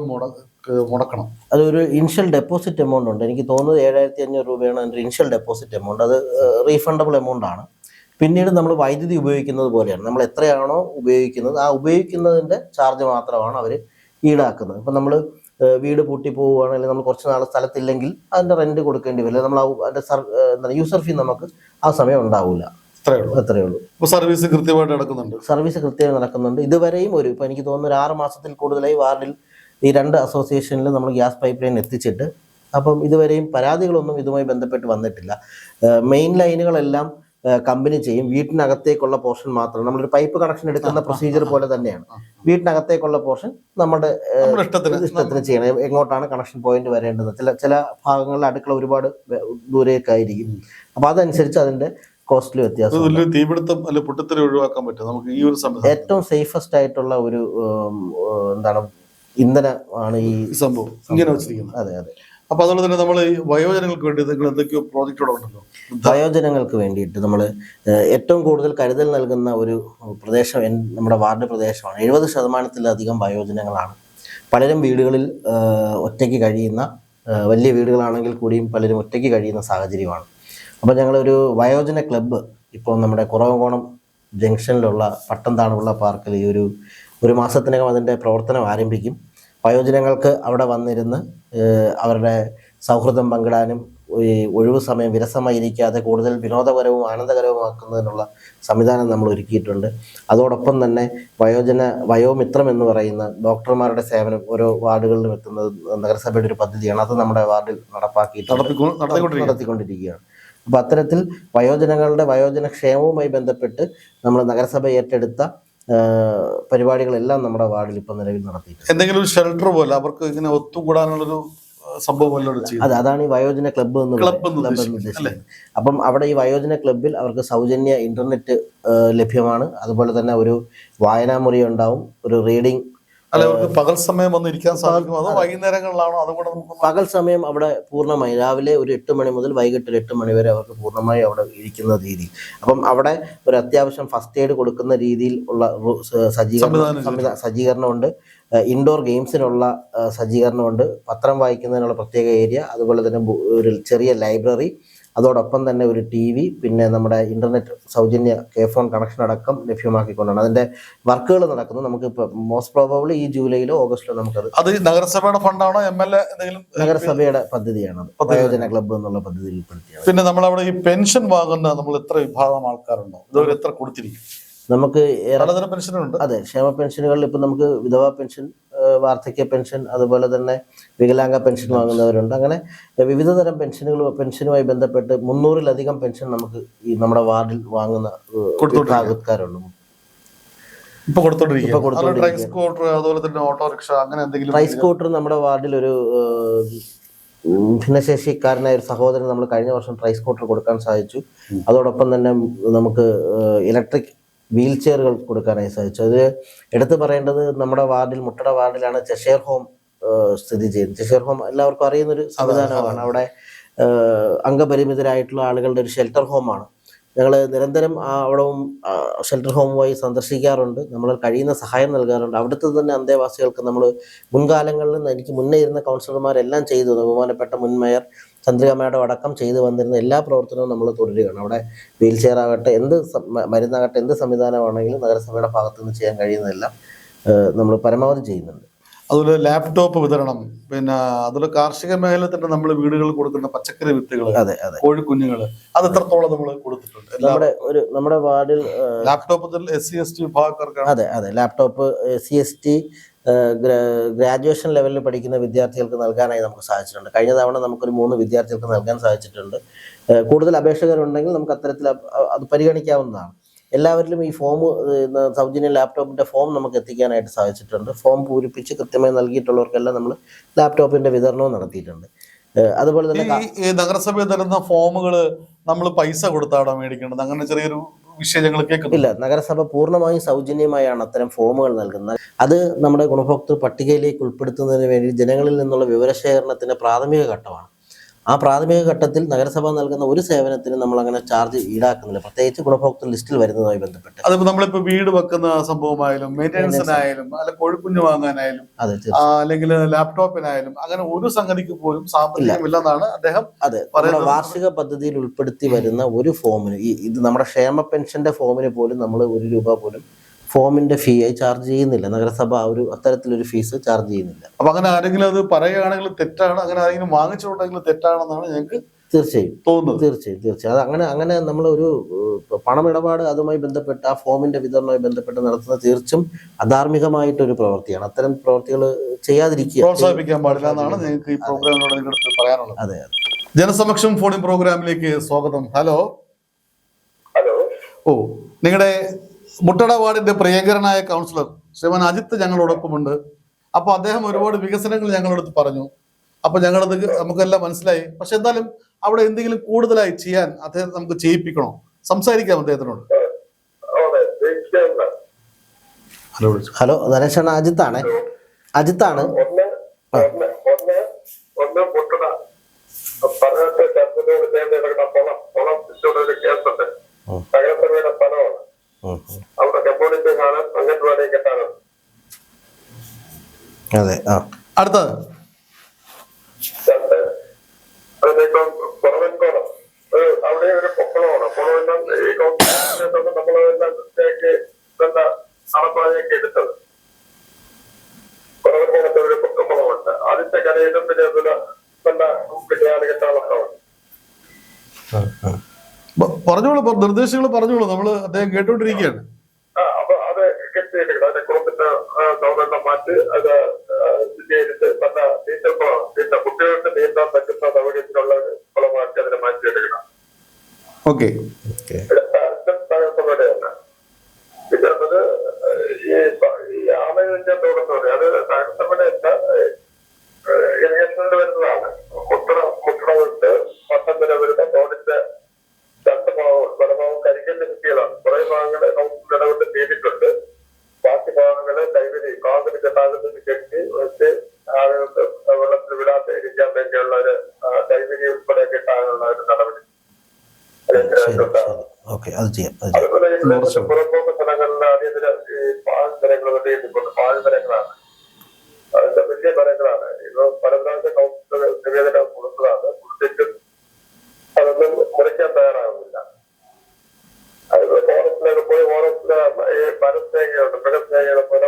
A: മുടക്കണം?
B: അതൊരു ഇനിഷ്യൽ ഡെപ്പോസിറ്റ് എമൗണ്ട് ഉണ്ട്. എനിക്ക് തോന്നുന്നത് 7,500 രൂപയാണ് അതിൻ്റെ ഇനിഷ്യൽ ഡെപ്പോസിറ്റ് എമൗണ്ട്. അത് റീഫണ്ടബിൾ എമൗണ്ട് ആണ്. പിന്നീട് നമ്മൾ വൈദ്യുതി ഉപയോഗിക്കുന്നത് പോലെയാണ്. നമ്മൾ എത്രയാണോ ഉപയോഗിക്കുന്നത് ആ ഉപയോഗിക്കുന്നതിൻ്റെ ചാർജ് മാത്രമാണ് അവർ ഈടാക്കുന്നത്. ഇപ്പം നമ്മൾ വീട് പൂട്ടി പോവുകയാണെങ്കിൽ നമ്മൾ കുറച്ച് നാൾ സ്ഥലത്തില്ലെങ്കിൽ അതിൻ്റെ റെന്റ് കൊടുക്കേണ്ടി വരില്ല. നമ്മൾ അതിൻ്റെ യൂസർ ഫീ നമുക്ക് ആ സമയം ഉണ്ടാവില്ല. അത്രയേ ഉള്ളൂ.
A: സർവീസ് കൃത്യമായിട്ട് നടക്കുന്നുണ്ട്.
B: സർവീസ് കൃത്യമായി നടക്കുന്നുണ്ട്. ഇതുവരെയും ഇപ്പം എനിക്ക് തോന്നുന്നു ഒരു 6 മാസത്തിൽ കൂടുതലായി വാർഡിൽ ഈ 2 അസോസിയേഷനിൽ നമ്മൾ ഗ്യാസ് പൈപ്പ് ലൈൻ എത്തിച്ചിട്ട്. ഇതുവരെയും പരാതികളൊന്നും ഇതുമായി ബന്ധപ്പെട്ട് വന്നിട്ടില്ല. മെയിൻ ലൈനുകളെല്ലാം കമ്പനി ചെയ്യും. വീട്ടിനകത്തേക്കുള്ള പോർഷൻ മാത്രം നമ്മളൊരു പൈപ്പ് കണക്ഷൻ എടുക്കുന്ന പ്രൊസീജിയർ പോലെ തന്നെയാണ്. വീട്ടിനകത്തേക്കുള്ള പോർഷൻ നമ്മുടെ ഇഷ്ടത്തിന് ചെയ്യണം. എങ്ങോട്ടാണ് കണക്ഷൻ പോയിന്റ് വരേണ്ടത്. ചില ഭാഗങ്ങളിൽ അടുക്കള ഒരുപാട് ദൂരേക്കായിരിക്കും. അപ്പോൾ അതനുസരിച്ച് അതിന്റെ കോസ്റ്റിൽ വ്യത്യാസം.
A: തീപിടുത്തം അല്ലെ പൊട്ടിത്തെറി ഒഴിവാക്കാൻ പറ്റും നമുക്ക് ഈ ഒരു സമയത്ത്.
B: ഏറ്റവും സേഫസ്റ്റ് ആയിട്ടുള്ള ഒരു ഇന്ധനമാണ് ഈ
A: സംഭവം ഇങ്ങനെ വെച്ചിരിക്കുന്നത്.
B: അതെ അതെ.
A: അപ്പൊ അതുകൊണ്ട് തന്നെ നമ്മൾ ഈ വയോജനങ്ങൾക്ക് വേണ്ടി നിങ്ങൾ എന്തൊക്കെയോ പ്രോജക്റ്റുകൾ ഉണ്ടല്ലോ.
B: വയോജനങ്ങൾക്ക് വേണ്ടിയിട്ട് നമ്മൾ ഏറ്റവും കൂടുതൽ കരുതൽ നൽകുന്ന ഒരു പ്രദേശം നമ്മുടെ വാർഡ് പ്രദേശമാണ്. 70% വയോജനങ്ങളാണ്. പലരും വീടുകളിൽ ഒറ്റയ്ക്ക് കഴിയുന്ന, വലിയ വീടുകളാണെങ്കിൽ കൂടിയും പലരും ഒറ്റയ്ക്ക് കഴിയുന്ന സാഹചര്യമാണ്. അപ്പോൾ ഞങ്ങളൊരു വയോജന ക്ലബ്ബ് ഇപ്പോൾ നമ്മുടെ കുറവങ്കോണം ജംഗ്ഷനിലുള്ള പട്ടംതാണുള്ള പാർക്കിൽ ഈ ഒരു മാസത്തിനകം അതിൻ്റെ പ്രവർത്തനം ആരംഭിക്കും. വയോജനങ്ങൾക്ക് അവിടെ വന്നിരുന്ന് അവരുടെ സൗഹൃദം പങ്കിടാനും ഈ ഒഴിവു സമയം വിരസമായിരിക്കാതെ കൂടുതൽ വിനോദകരവും ആനന്ദകരവുമാക്കുന്നതിനുള്ള സംവിധാനം നമ്മൾ ഒരുക്കിയിട്ടുണ്ട്. അതോടൊപ്പം തന്നെ വയോമിത്രം എന്ന് പറയുന്ന ഡോക്ടർമാരുടെ സേവനം ഓരോ വാർഡുകളിലും എത്തുന്നത് നഗരസഭയുടെ ഒരു പദ്ധതിയാണ്. അത് നമ്മുടെ വാർഡിൽ നടത്തിക്കൊണ്ടിരിക്കുകയാണ്. അപ്പോൾ അത്തരത്തിൽ വയോജന ക്ഷേമവുമായി ബന്ധപ്പെട്ട് നമ്മൾ നഗരസഭ ഏറ്റെടുത്ത പരിപാടികളെല്ലാം നമ്മുടെ വാർഡിൽ ഇപ്പം നിലവിൽ നടത്തിയിട്ടുണ്ട്.
A: എന്തെങ്കിലും ഒരു ഷെൽട്ടർ പോലെ അവർക്ക് ഇങ്ങനെ ഒത്തുകൂടാനുള്ളൊരു സംഭവം
B: അതാണ് ഈ വയോജന ക്ലബ്ബ് എന്ന് ഉദ്ദേശിക്കുന്നത്. അപ്പം അവിടെ ഈ വയോജന ക്ലബ്ബിൽ അവർക്ക് സൗജന്യ ഇന്റർനെറ്റ് ലഭ്യമാണ്. അതുപോലെ തന്നെ ഒരു വായനാമുറി ഉണ്ടാവും, ഒരു റീഡിംഗ്.
A: പകൽ സമയം വന്ന് ഇരിക്കാൻ സാധിക്കും, അതോ വൈകുന്നേരങ്ങളിലാണോ? അതുകൂടെ
B: പകൽ സമയം അവിടെ പൂർണ്ണമായി രാവിലെ ഒരു 8 മണി മുതൽ വൈകിട്ട് ഒരു 8 മണി വരെ അവർക്ക് പൂർണ്ണമായി അവിടെ ഇരിക്കുന്ന രീതി. അപ്പം അവിടെ ഒരു അത്യാവശ്യം ഫസ്റ്റ് എയ്ഡ് കൊടുക്കുന്ന രീതിയിൽ ഉള്ള സജ്ജീകരണമുണ്ട്. ഇൻഡോർ ഗെയിംസിനുള്ള സജ്ജീകരണമുണ്ട്. പത്രം വായിക്കുന്നതിനുള്ള പ്രത്യേക ഏരിയ, അതുപോലെ തന്നെ ഒരു ചെറിയ ലൈബ്രറി, അതോടൊപ്പം തന്നെ ഒരു TV, പിന്നെ നമ്മുടെ ഇന്റർനെറ്റ് സൗജന്യ ഫോൺ കണക്ഷൻ അടക്കം ലഭ്യമാക്കിക്കൊണ്ടാണ് അതിന്റെ വർക്കുകൾ നടക്കുന്നത്. നമുക്ക് ഇപ്പൊ മോസ്റ്റ് പ്രോബബ്ലി ഈ ജൂലൈയിലോ ഓഗസ്റ്റിലോ നമുക്കത്
A: നഗരസഭയുടെ ഫണ്ടാണോ MLA
B: നഗരസഭയുടെ പദ്ധതിയാണ്, വയോജന ക്ലബ്ബ് എന്നുള്ള പദ്ധതിയിൽ ഉൾപ്പെടുത്തിയാണ്.
A: പിന്നെ നമ്മളവിടെ ഈ പെൻഷൻ വാങ്ങുന്ന നമ്മൾ എത്ര വിഭാഗം ആൾക്കാരുണ്ടോ, ഇതുവരെ എത്ര കൊടുത്തിരിക്കും?
B: നമുക്ക്
A: പെൻഷനുണ്ട്.
B: അതെ, ക്ഷേമ പെൻഷനുകളിൽ ഇപ്പം നമുക്ക് വിധവാ പെൻഷൻ, വാർദ്ധക്യ പെൻഷൻ, അതുപോലെ തന്നെ വികലാംഗ പെൻഷൻ വാങ്ങുന്നവരുണ്ട്. അങ്ങനെ വിവിധ തരം പെൻഷനുമായി ബന്ധപ്പെട്ട് 300-ലധികം പെൻഷൻ നമുക്ക് ഈ നമ്മുടെ വാർഡിൽ വാങ്ങുന്ന വിഭാഗക്കാരുണ്ട്. റൈസ് സ്കൂട്ടർ നമ്മുടെ വാർഡിൽ ഒരു ഭിന്നശേഷിക്കാരനായ ഒരു സഹോദരൻ നമ്മൾ കഴിഞ്ഞ വർഷം റൈസ് സ്കൂട്ടർ കൊടുക്കാൻ സാധിച്ചു. അതോടൊപ്പം തന്നെ നമുക്ക് ഇലക്ട്രിക് വീൽ ചെയറുകൾ കൊടുക്കാനായി സാധിച്ചു. അത് എടുത്തു പറയേണ്ടത് നമ്മുടെ വാർഡിൽ, മുട്ടട വാർഡിലാണ് ചെഷെയർ ഹോം സ്ഥിതി ചെയ്യുന്നത്. ചെഷെയർ ഹോം എല്ലാവർക്കും അറിയുന്നൊരു സംവിധാനമാണ്. അവിടെ അംഗപരിമിതരായിട്ടുള്ള ആളുകളുടെ ഒരു ഷെൽട്ടർ ഹോമാണ്. ഞങ്ങൾ നിരന്തരം അവിടവും ഷെൽട്ടർ ഹോമുമായി സന്ദർശിക്കാറുണ്ട്. നമ്മൾ കഴിയുന്ന സഹായം നൽകാറുണ്ട്. അവിടുത്തെ തന്നെ അന്തേവാസികൾക്ക് നമ്മൾ മുൻകാലങ്ങളിൽ എനിക്ക് മുന്നേ ഇരുന്ന കൗൺസിലർമാരെല്ലാം ചെയ്തു, ബഹുമാനപ്പെട്ട മുൻ മേയർ ചന്ദ്രിക മാഡം അടക്കം ചെയ്തു വന്നിരുന്ന എല്ലാ പ്രവർത്തനവും നമ്മൾ തുടരുകയാണ്. അവിടെ വീൽ ചെയർ ആകട്ടെ, മരുന്നാകട്ടെ, എന്ത് സംവിധാനമാണെങ്കിലും നഗരസഭയുടെ ഭാഗത്തു നിന്ന് ചെയ്യാൻ കഴിയുന്നതെല്ലാം നമ്മൾ പരമാവധി ചെയ്യുന്നുണ്ട്.
A: അതുപോലെ ലാപ്ടോപ്പ് വിതരണം, പിന്നെ അതുപോലെ കാർഷിക മേഖല തന്നെ നമ്മൾ വീടുകളിൽ കൊടുക്കുന്ന പച്ചക്കറി വിത്തുകൾ, കോഴിക്കുഞ്ഞുങ്ങൾ, അത് എത്രത്തോളം നമ്മൾ കൊടുത്തിട്ടുണ്ട്?
B: നമ്മുടെ വാർഡിൽ
A: ലാപ്ടോപ്പ് SC/ST വിഭാഗക്കാർക്കാണ്.
B: അതെ, ലാപ്ടോപ്പ് SC/ST ഗ്രാജുവേഷൻ ലെവലിൽ പഠിക്കുന്ന വിദ്യാർത്ഥികൾക്ക് നൽകാനായി നമുക്ക് സാധിച്ചിട്ടുണ്ട്. കഴിഞ്ഞ തവണ നമുക്കൊരു 3 വിദ്യാർത്ഥികൾക്ക് നൽകാൻ സാധിച്ചിട്ടുണ്ട്. കൂടുതൽ അപേക്ഷകരുണ്ടെങ്കിൽ നമുക്ക് അത്തരത്തിൽ അത് പരിഗണിക്കാവുന്നതാണ്. എല്ലാവരിലും ഈ ഫോം, സൗജന്യ ലാപ്ടോപ്പിന്റെ ഫോം നമുക്ക് എത്തിക്കാനായിട്ട് സാധിച്ചിട്ടുണ്ട്. ഫോം പൂരിപ്പിച്ച് കൃത്യമായി നൽകിയിട്ടുള്ളവർക്കെല്ലാം നമ്മൾ ലാപ്ടോപ്പിന്റെ വിതരണവും നടത്തിയിട്ടുണ്ട്. അതുപോലെ തന്നെ
A: ഈ നഗരസഭയിൽ തരുന്ന ഫോമുകൾ നമ്മൾ പൈസ കൊടുത്താണോ മേടിക്കേണ്ടത്? അങ്ങനെ ചെറിയൊരു വിഷയം ഞങ്ങൾ കേൾക്കുന്നില്ല.
B: ഇല്ല, നഗരസഭ പൂർണ്ണമായും സൗജന്യമായാണ് അത്തരം ഫോമുകൾ നൽകുന്നത്. അത് നമ്മുടെ ഗുണഭോക്തൃ പട്ടികയിലേക്ക് ഉൾപ്പെടുത്തുന്നതിന് വേണ്ടി ജനങ്ങളിൽ നിന്നുള്ള വിവരശേഖരണത്തിന്റെ പ്രാഥമിക ഘട്ടമാണ്. ആ പ്രാഥമിക ഘട്ടത്തിൽ നഗരസഭ നൽകുന്ന ഒരു സേവനത്തിന് നമ്മൾ അങ്ങനെ ചാർജ് ഈടാക്കുന്നില്ല, പ്രത്യേകിച്ച് ഗുണഭോക്തൃ ലിസ്റ്റിൽ വരുന്നതുമായി ബന്ധപ്പെട്ട്.
A: അതിപ്പോ നമ്മളിപ്പോ വീട് വെക്കുന്ന സംഭവമായാലും, മെയിൻ്റെനൻസിനായാലും, അല്ല കോഴിക്കുഞ്ഞ് വാങ്ങാനായാലും, അല്ലെങ്കിൽ ലാപ്ടോപ്പിനായാലും, അങ്ങനെ ഒരു സംഗതിക്ക് പോലും സാമ്പത്തികമില്ലെന്നാണ് അദ്ദേഹം.
B: അതെ, നമ്മുടെ വാർഷിക പദ്ധതിയിൽ ഉൾപ്പെടുത്തി വരുന്ന ഒരു ഫോമിന്, ഇത് നമ്മുടെ ക്ഷേമ പെൻഷന്റെ ഫോമിന് പോലും നമ്മൾ 1 രൂപ പോലും ഫോമിന്റെ ഫീ ആയി ചാർജ് ചെയ്യുന്നില്ല. നഗരസഭ അത്തരത്തിലൊരു ഫീസ് ചാർജ് ചെയ്യുന്നില്ല.
A: അപ്പൊ അങ്ങനെ ആരെങ്കിലും അത് പറയുകയാണെങ്കിൽ തെറ്റാണ്, അങ്ങനെ ആരെങ്കിലും വാങ്ങിച്ചിട്ടുണ്ടെങ്കിൽ തെറ്റാണെന്നാണ് ഞങ്ങൾക്ക്
B: തീർച്ചയായും തോന്നുന്നത്. തീർച്ചയായും അത് അങ്ങനെ നമ്മൾ ഒരു പണമിടപാട് അതുമായി ബന്ധപ്പെട്ട് ആ ഫോമിന്റെ വിതരണവുമായി ബന്ധപ്പെട്ട് നടത്തുന്ന തീർച്ചും അധാർമികമായിട്ടൊരു പ്രവൃത്തിയാണ്. അത്തരം പ്രവൃത്തികൾ ചെയ്യാതിരിക്കുക,
A: പ്രോത്സാഹിപ്പിക്കാൻ പാടില്ല എന്നാണ് ഞങ്ങൾക്ക് ഈ പ്രോഗ്രാമിനോട് നിങ്ങൾക്ക് പറയാനുള്ളത്.
B: അതെ.
A: ജനസമക്ഷം ഫോണിംഗ് പ്രോഗ്രാമിലേക്ക് സ്വാഗതം. ഹലോ. നിങ്ങളുടെ മുട്ടട വാർഡിന്റെ പ്രിയങ്കരനായ കൗൺസിലർ ശ്രീമാൻ അജിത്ത് ഞങ്ങളോടൊപ്പമുണ്ട്. അപ്പൊ അദ്ദേഹം ഒരുപാട് വികസനങ്ങൾ ഞങ്ങളടുത്ത് പറഞ്ഞു. അപ്പൊ ഞങ്ങളത് നമുക്കെല്ലാം മനസ്സിലായി. പക്ഷെ എന്തായാലും അവിടെ എന്തെങ്കിലും കൂടുതലായി ചെയ്യാൻ അദ്ദേഹം നമുക്ക് ചെയ്യിപ്പിക്കണോ? സംസാരിക്കാം അദ്ദേഹത്തിനോട്.
B: ഹലോ, നരേഷാണ്. അജിത്താണ്. അതെ.
A: അടുത്തത്
C: അവിടെ ഒരു പൊക്കളമാണ്. പൊളമെല്ലാം ഈ നമ്മളെല്ലാം വൃത്തിയാക്കി നടപ്പാക്കി എടുത്തത്. കുറവൻകോണത്തെ ഒരു പൊക്കക്കുളമുണ്ട്. ആദ്യത്തെ കരയിലും പിന്നെ കിട്ടിയാൽ കിട്ടാനുള്ള
A: പറഞ്ഞോളൂ, നിർദ്ദേശങ്ങൾ പറഞ്ഞോളൂ, നമ്മള് അദ്ദേഹം കേട്ടോണ്ടിരിക്കുകയാണ്.
C: അപ്പൊ അത് കെട്ടിയെടുക്കണം. അതിന്റെ കുളത്തിന്റെ സൗകര്യം മാറ്റി അത് ശുചീകരിച്ച് നല്ല നീന്തൽ കുട്ടികൾക്ക് നീന്താൻ പറ്റുന്ന സൗകര്യത്തിലുള്ള കുളം മാറ്റി അതിനെ മാറ്റിയെടുക്കണം.
A: ഓക്കെ.
C: തന്നെ പിന്നെ അത് ഈ ആമയിന്റെ തോടെന്ന് പറയും, അത് തകർത്തവിടെ ഇറിഗേഷനിൽ വരുന്നതാണ്. മുട്ടടവിട്ട് പട്ടം വരെ വരുന്ന തോടിന്റെ രണ്ട് ഭാഗവും പലഭാഗവും കരിക്കലിന്റെ കുട്ടികളാണ്. കുറെ ഭാഗങ്ങള് നമുക്ക് ഇടവിട്ട് ചെയ്തിട്ടുണ്ട്. ബാക്കി ഭാഗങ്ങള് കൈവരി കാതിന് ഗതാഗതത്തിന് കെട്ടി വെച്ച് ആളുകൾക്ക് വെള്ളത്തിൽ വിടാതെ ഇരിക്കാൻ വേണ്ടിയുള്ള ഒരു കൈവരി ഉൾപ്പെടെ കിട്ടാനുള്ള ഒരു നടപടി. അതുപോലെ പുറമ്പോക്ക് സ്ഥലങ്ങളിൽ അടിയന്തര പാഴ്മരങ്ങൾ വെട്ടിയിട്ടുണ്ട്. പാഴ്മരങ്ങളാണ്, അതിന്റെ വലിയ മരങ്ങളാണ്. ഇത് പല പ്രാവശ്യം കൗൺസിലർ നിവേദനം കൊടുത്തതാണ്. കൊടുത്തിട്ടും അതൊന്നും മുറിക്കാൻ തയ്യാറാകുന്നില്ല. അത് ഫോറസ്റ്റിലൊക്കെ പോയി ഫോറസ്റ്റിലെ ഈ മരത്തേകയുണ്ട്, മൃഗത്തേകകളെ പോലെ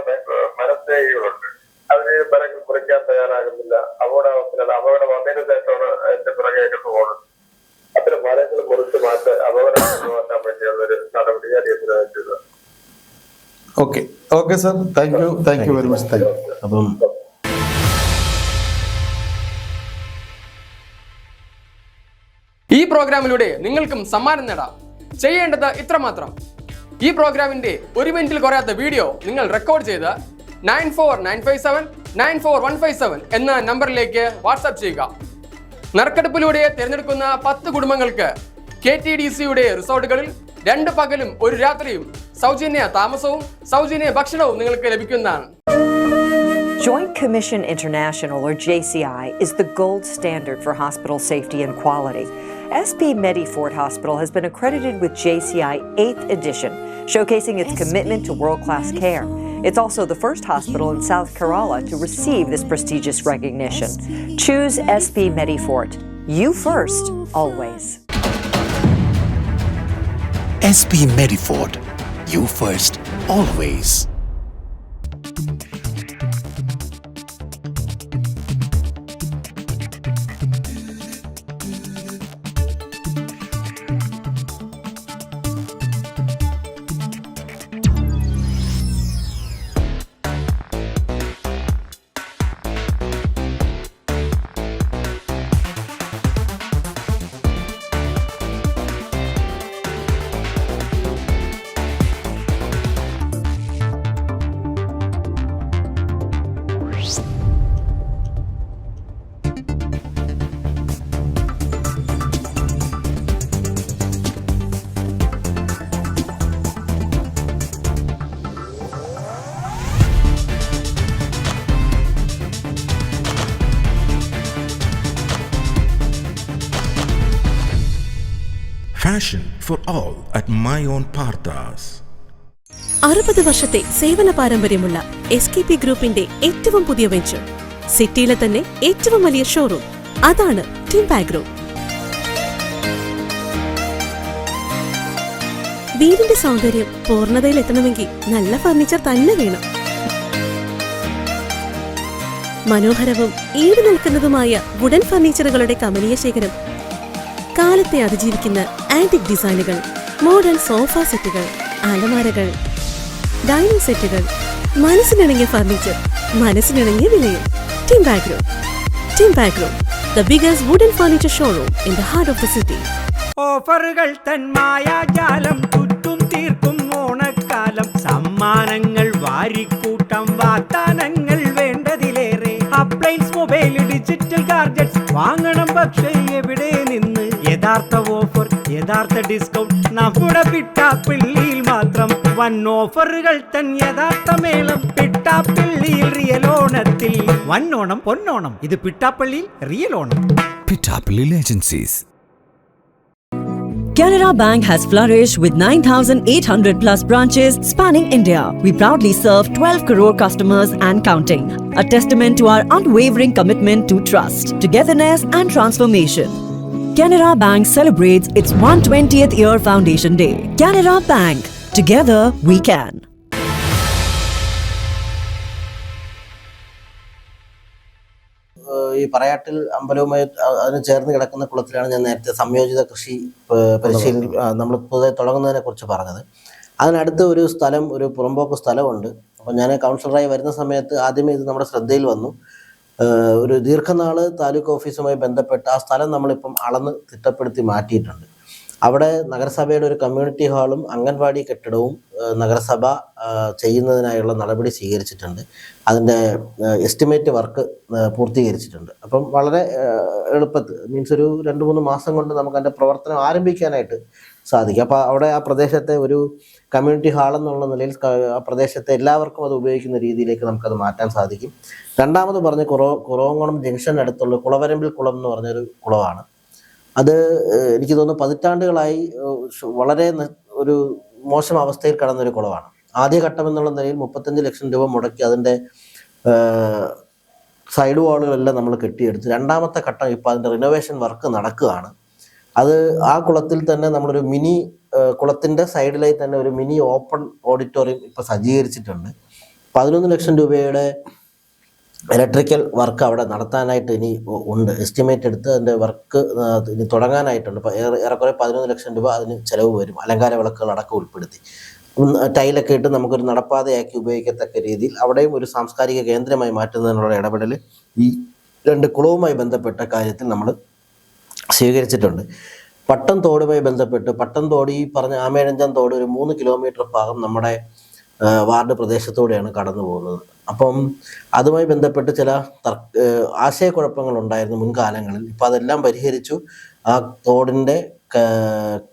C: മരത്തേകകളുണ്ട്. അതിന് മരങ്ങൾ മുറിക്കാൻ തയ്യാറാകുന്നില്ല. അപകടാവസ്ഥയിലാണ്. അപകടം വന്നതിന് ശേഷമാണ് അതിന്റെ പിറകെയൊക്കെ പോകുന്നത്. അത്തരം മരങ്ങൾ മുറിച്ച് മാറ്റാൻ അപകടം മാറ്റാൻ വേണ്ടിയുള്ളൊരു നടപടി അടിയന്തരമായിട്ട്.
A: Okay okay sir, thank you very much. Thank you.
B: അപ്പം
G: ഈ പ്രോഗ്രാമിലൂടെ നിങ്ങൾക്കും സമ്മാനം നേടാം. ചെയ്യേണ്ടത് ഇത്രമാത്രം: ഈ പ്രോഗ്രാമിന്റെ 1 മിനിറ്റിൽ കുറയാത്ത വീഡിയോ നിങ്ങൾ റെക്കോർഡ് ചെയ്ത് 9495794157 എന്ന നമ്പറിലേക്ക് വാട്സാപ്പ് ചെയ്യുക. നറുക്കെടുപ്പിലൂടെ തിരഞ്ഞെടുക്കുന്ന 10 കുടുംബങ്ങൾക്ക് KTDCയുടെ റിസോർട്ടുകളിൽ 2 പകലും 1 രാത്രിയും സൗജന്യ താമസവും സൗജന്യ ഭക്ഷണവും നിങ്ങൾക്ക് ലഭിക്കുന്നതാണ്.
H: Joint Commission International, or JCI, is the gold standard for hospital safety and quality. SP Medifort Hospital has been accredited with JCI 8th edition, showcasing its commitment to world-class care. It's also the first hospital in South Kerala to receive this prestigious recognition. Choose SP Medifort. You first, always.
I: SP Medifort. You first, always.
J: Fashion for all at My Own Parthas.
K: 60 വർഷത്തെ സേവന പാരമ്പര്യമുള്ള SKP ഗ്രൂപ്പിന്റെ ഏറ്റവും പുതിയ venture, സിറ്റിയിലെ തന്നെ ഏറ്റവും വലിയ ഷോറൂം, അതാണ് ടിംബാഗ് ഗ്രൂപ്പ്. വീടിന്റെ സൗന്ദര്യം പൂർണ്ണതയിലെത്തണമെങ്കിൽ നല്ല ഫർണിച്ചർ തന്നെ വേണം. മനോഹരവും ഈട് നിൽക്കുന്നതുമായ വുഡൻ ഫർണിച്ചറുകളുടെ കമനീയ ശേഖരം, കാലത്തെ അതിജീവിക്കുന്ന ആന്റിക് ഡിസൈനുകൾ, മോഡേൺ സോഫ സെറ്റുകൾ, അലമാരകൾ, ഡൈനിങ് സെറ്റുകൾ, മനസ്സിനിണങ്ങിയ ഫർണിച്ചർ, മനസ്സിനിണങ്ങിയ വിലയിൽ. Timbag group. Timbag group, the biggest wooden furniture showroom in the heart of the city.
L: ഓഫറുകൾ തൻ മായാജാലം ചുറ്റും തീർക്കും ഓണക്കാലം. സമ്മാനങ്ങൾ വാരിക്കൂട്ടം, വാഗ്ദാനങ്ങൾ വേണ്ടതിലേറെ. അപ്ലയൻസ്, മൊബൈൽ, ഡിജിറ്റൽ ഗാഡ്ജറ്റ്സ് വാങ്ങണം, പക്ഷേ എവിടെ നിന്ന്? യഥാർത്ഥ ഓഫർ, യഥാർത്ഥ ഡിസ്കൗണ്ട് നമ്മുടെ പിട്ടാപ്പിള്ളിയിൽ മാത്രം. വൻ ഓഫറുകൾ തൻ യഥാർത്ഥ മേളം പിട്ടാപ്പിള്ളിയിൽ. റിയൽ ഓണത്തിൽ വന്നോണം പൊന്നോണം, ഇത് പിട്ടാപ്പള്ളിയിൽ real Onam.
I: Pittapalli Agencies.
M: Canara Bank has flourished with 9,800 plus branches spanning India. We proudly serve 12 crore customers and counting, a testament to our unwavering commitment to trust, togetherness and transformation. Canara Bank celebrates its 120th year foundation day. Canara Bank, together we can.
B: ഈ പറയാട്ടിൽ അമ്പലവുമായി അതിന് ചേർന്ന് കിടക്കുന്ന കുളത്തിലാണ് ഞാൻ നേരത്തെ സംയോജിത കൃഷി പരിശീലനം നമ്മൾ പുതുതായി തുടങ്ങുന്നതിനെ കുറിച്ച് പറഞ്ഞത്. അതിനടുത്ത് ഒരു സ്ഥലം, ഒരു പുറമ്പോക്ക് സ്ഥലമുണ്ട്. അപ്പം ഞാൻ കൗൺസിലറായി വരുന്ന സമയത്ത് ആദ്യമേ ഇത് നമ്മുടെ ശ്രദ്ധയിൽ വന്നു. ഒരു ദീർഘനാൾ താലൂക്ക് ഓഫീസുമായി ബന്ധപ്പെട്ട് ആ സ്ഥലം നമ്മളിപ്പം അളന്ന് തിട്ടപ്പെടുത്തി മാറ്റിയിട്ടുണ്ട്. അവിടെ നഗരസഭയുടെ ഒരു കമ്മ്യൂണിറ്റി ഹാളും അംഗൻവാടി കെട്ടിടവും നഗരസഭ ചെയ്യുന്നതിനായുള്ള നടപടി സ്വീകരിച്ചിട്ടുണ്ട്. അതിൻ്റെ എസ്റ്റിമേറ്റ് വർക്ക് പൂർത്തീകരിച്ചിട്ടുണ്ട്. അപ്പം വളരെ എളുപ്പത്തിൽ മീൻസ് ഒരു 2-3 മാസം കൊണ്ട് നമുക്ക് അതിൻ്റെ പ്രവർത്തനം ആരംഭിക്കാനായിട്ട് സാധിക്കും. അപ്പോൾ അവിടെ ആ പ്രദേശത്തെ ഒരു കമ്മ്യൂണിറ്റി ഹാൾ എന്നുള്ള നിലയിൽ ആ പ്രദേശത്തെ എല്ലാവർക്കും അത് ഉപയോഗിക്കുന്ന രീതിയിലേക്ക് നമുക്കത് മാറ്റാൻ സാധിക്കും. രണ്ടാമത് പറഞ്ഞ് കുറവംകുളം ജംഗ്ഷൻ അടുത്തുള്ള കുളവരമ്പിൽ കുളം എന്ന് പറഞ്ഞൊരു കുളമാണ്. അത് എനിക്ക് തോന്നുന്നു പതിറ്റാണ്ടുകളായി വളരെ ഒരു മോശം അവസ്ഥയിൽ കടന്നൊരു കുളമാണ്. ആദ്യഘട്ടം എന്നുള്ള നിലയിൽ 35 ലക്ഷം രൂപ മുടക്കി അതിൻ്റെ സൈഡ് വാളുകളെല്ലാം നമ്മൾ കെട്ടിയെടുത്ത് രണ്ടാമത്തെ ഘട്ടം ഇപ്പോൾ അതിൻ്റെ റിനോവേഷൻ വർക്ക് നടക്കുകയാണ്. അത് ആ കുളത്തിൽ തന്നെ നമ്മളൊരു മിനി കുളത്തിൻ്റെ സൈഡിലായി തന്നെ ഒരു മിനി ഓപ്പൺ ഓഡിറ്റോറിയം ഇപ്പോൾ സജ്ജീകരിച്ചിട്ടുണ്ട്. 11 ലക്ഷം രൂപയുടെ ഇലക്ട്രിക്കൽ വർക്ക് അവിടെ നടത്താനായിട്ട് ഇനി ഉണ്ട്. എസ്റ്റിമേറ്റ് എടുത്ത് അതിൻ്റെ വർക്ക് ഇനി തുടങ്ങാനായിട്ടുണ്ട്. ഇപ്പോൾ ഏറെക്കുറെ 11 ലക്ഷം രൂപ അതിന് ചിലവ് വരും, അലങ്കാര വിളക്കുകൾ അടക്കം ഉൾപ്പെടുത്തി. ടൈലൊക്കെ ഇട്ട് നമുക്കൊരു നടപ്പാതയാക്കി ഉപയോഗിക്കത്തക്ക രീതിയിൽ അവിടെയും ഒരു സാംസ്കാരിക കേന്ദ്രമായി മാറ്റുന്നതിനുള്ള ഇടപെടൽ ഈ 2 കുളവുമായി ബന്ധപ്പെട്ട കാര്യത്തിൽ നമ്മൾ സ്വീകരിച്ചിട്ടുണ്ട്. പട്ടം തോടുമായി ബന്ധപ്പെട്ട് പട്ടം തോട് ഈ പറഞ്ഞ ആമേഴഞ്ചാം തോട് ഒരു 3 കിലോമീറ്റർ ഭാഗം നമ്മുടെ വാർഡ് പ്രദേശത്തൂടെയാണ് കടന്നു പോകുന്നത്. അപ്പം അതുമായി ബന്ധപ്പെട്ട് ചില ആശയക്കുഴപ്പങ്ങൾ ഉണ്ടായിരുന്നു മുൻകാലങ്ങളിൽ. ഇപ്പം അതെല്ലാം പരിഹരിച്ചു. ആ തോടിൻ്റെ